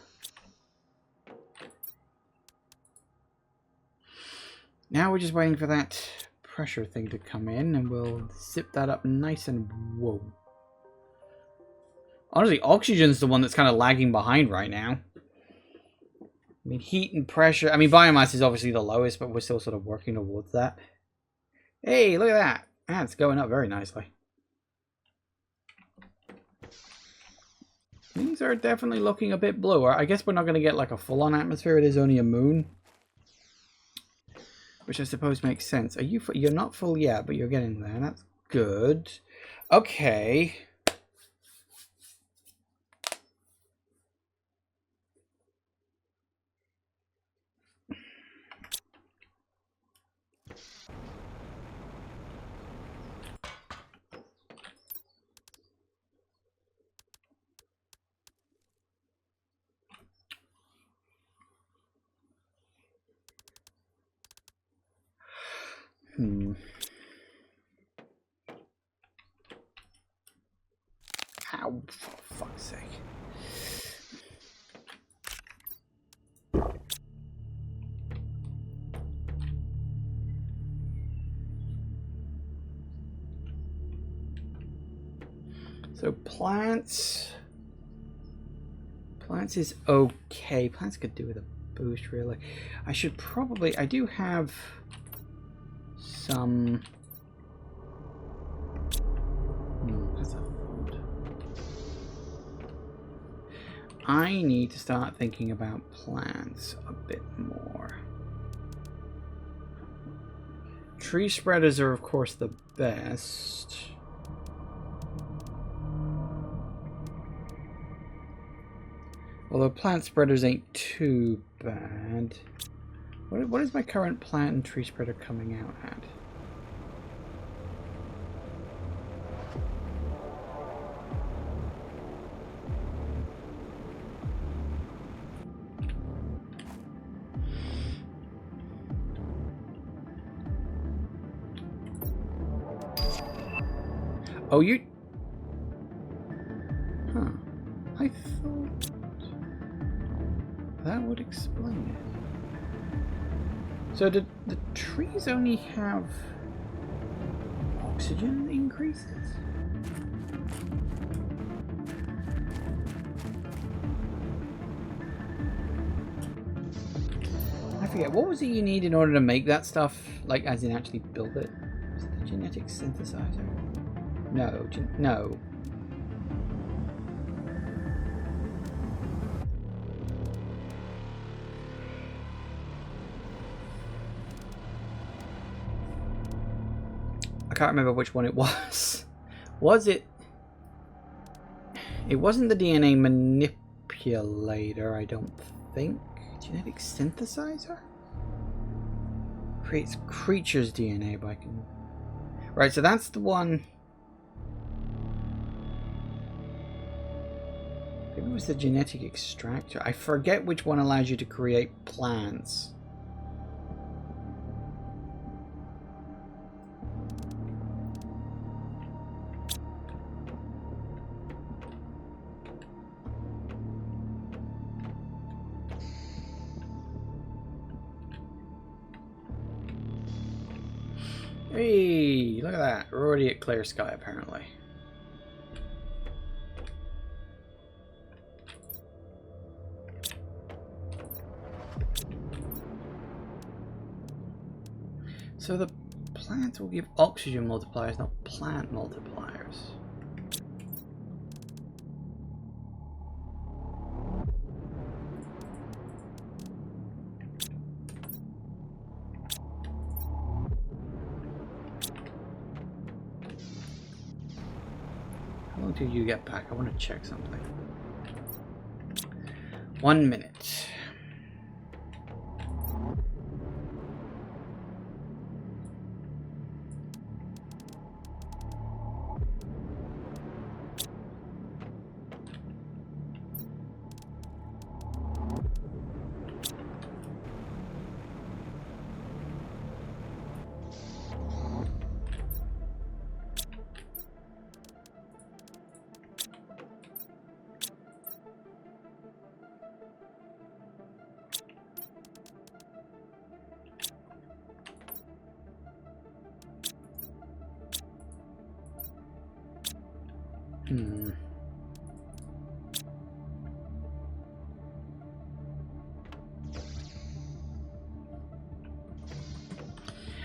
now we're just waiting for that pressure thing to come in, and we'll zip that up nice and whoa. Honestly, oxygen's the one that's kind of lagging behind right now. I mean, heat and pressure. I mean, biomass is obviously the lowest, but we're still sort of working towards that. Hey, look at that. That's going up very nicely. Things are definitely looking a bit bluer. I guess we're not going to get like a full-on atmosphere. It is only a moon. Which I suppose makes sense. Are you? You're not full yet, but you're getting there. That's good. Okay. Ow, for fuck's sake. So plants is okay. Plants could do with a boost, really. I should probably, I do have some that's a food. I need to start thinking about plants a bit more. Tree spreaders are of course the best. Although plant spreaders ain't too bad. What is my current plant and tree spreader coming out at? Oh, you... Huh. I thought that would explain it. So did the trees only have oxygen increases? I forget, what was it you need in order to make that stuff? Like, as in actually build it? Was it the Genetic synthesizer? No. No. I can't remember which one it was. Was it? It wasn't the DNA manipulator, I don't think. Genetic synthesizer? Creates creatures' DNA, but I can... Right, so that's the one... Maybe it was the genetic extractor. I forget which one allows you to create plants. Hey, look at that. We're already at clear sky, apparently. So the plants will give oxygen multipliers, not plant multipliers. How long till you get back? I want to check something. 1 minute.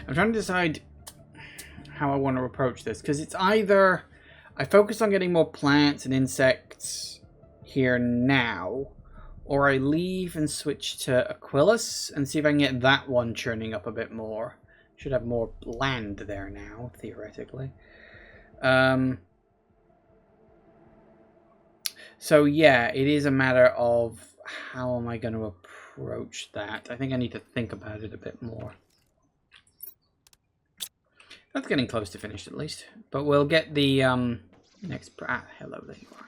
I'm trying to decide how I want to approach this, because it's either I focus on getting more plants and insects here now, or I leave and switch to Aquilus and see if I can get that one churning up a bit more. Should have more land there now, theoretically. So yeah, it is a matter of how am I going to approach that. I think I need to think about it a bit more. That's getting close to finished at least. But we'll get the next... hello, there you are.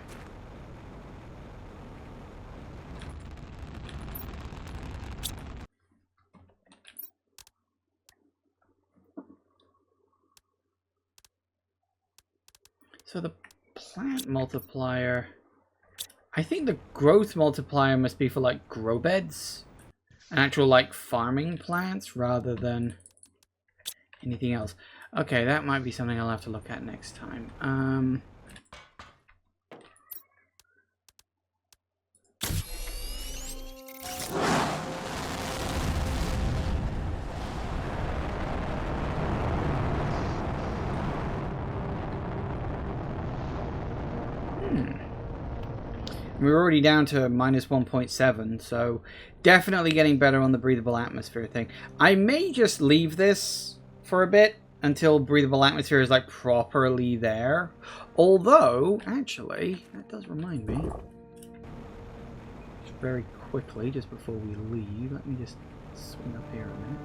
So the plant multiplier... I think the growth multiplier must be for like grow beds. An actual like farming plants rather than anything else. Okay, that might be something I'll have to look at next time. We're already down to minus 1.7, so definitely getting better on the breathable atmosphere thing. I may just leave this for a bit until breathable atmosphere is like properly there. Although, actually, that does remind me. Just very quickly, just before we leave, let me just swing up here a minute.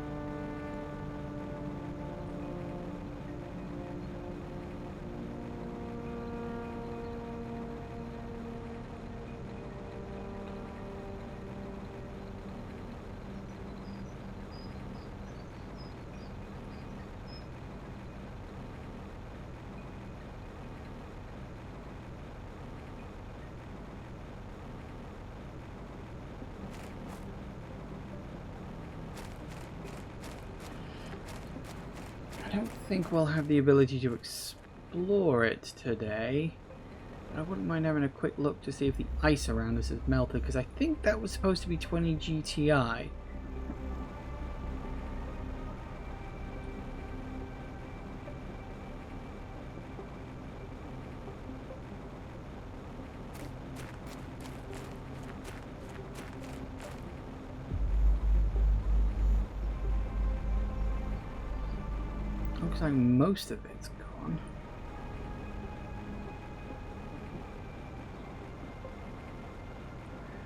I don't think we'll have the ability to explore it today. But I wouldn't mind having a quick look to see if the ice around us has melted, because I think that was supposed to be 20 GTI. Looks like most of it's gone.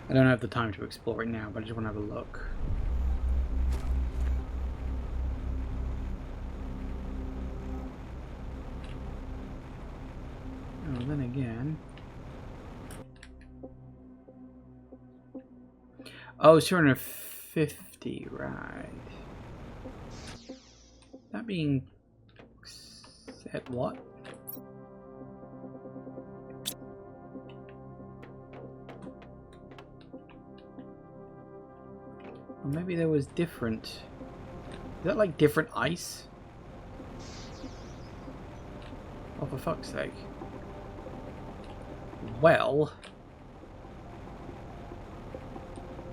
I don't have the time to explore it now, but I just want to have a look. Oh, then again... Oh, it's 250, right. That being said, what? Or maybe there was different... Is that like different ice? Oh, for fuck's sake. Well...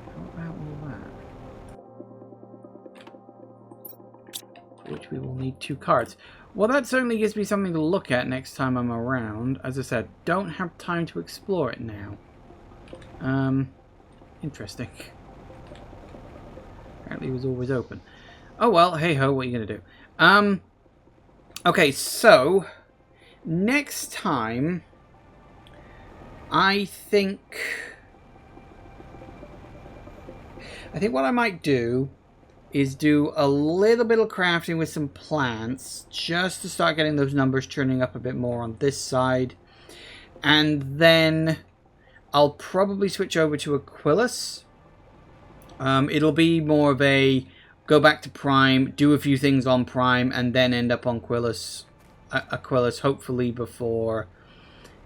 How about all that? Which we will need 2 cards. Well, that certainly gives me something to look at next time I'm around. As I said, don't have time to explore it now. Interesting. Apparently it was always open. Oh well, hey ho, what are you gonna do? Okay, so next time I think what I might do is do a little bit of crafting with some plants just to start getting those numbers turning up a bit more on this side. And then I'll probably switch over to Aquilus. It'll be more of a go back to Prime, do a few things on Prime, and then end up on Aquilus, hopefully before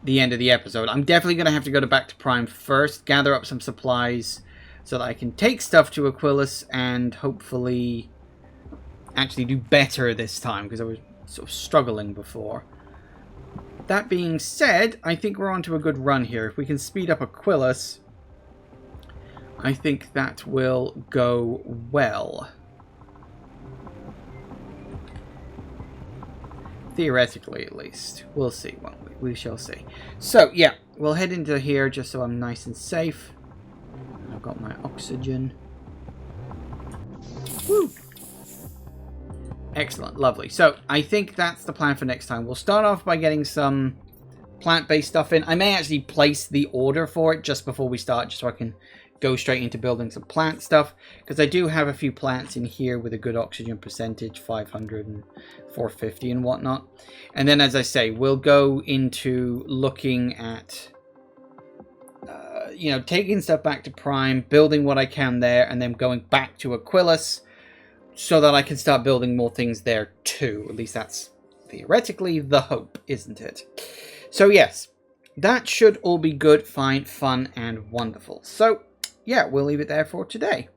the end of the episode. I'm definitely going to have to go back to Prime first, gather up some supplies so that I can take stuff to Aquilus and hopefully actually do better this time, because I was sort of struggling before. That being said, I think we're on to a good run here. If we can speed up Aquilus, I think that will go well. Theoretically, at least. We'll see, won't we? We shall see. So, yeah, we'll head into here just so I'm nice and safe. I've got my oxygen. Woo! Excellent, lovely. So, I think that's the plan for next time. We'll start off by getting some plant-based stuff in. I may actually place the order for it just before we start, just so I can go straight into building some plant stuff, because I do have a few plants in here with a good oxygen percentage, 500 and 450 and whatnot. And then, as I say, we'll go into looking at you know, taking stuff back to Prime, building what I can there, and then going back to Aquilus so that I can start building more things there too. At least that's theoretically the hope, isn't it? So yes, that should all be good, fine, fun, and wonderful. So yeah, we'll leave it there for today.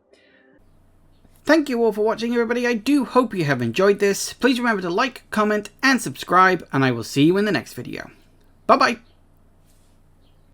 Thank you all for watching, everybody. I do hope you have enjoyed this. Please remember to like, comment, and subscribe, and I will see you in the next video. Bye-bye.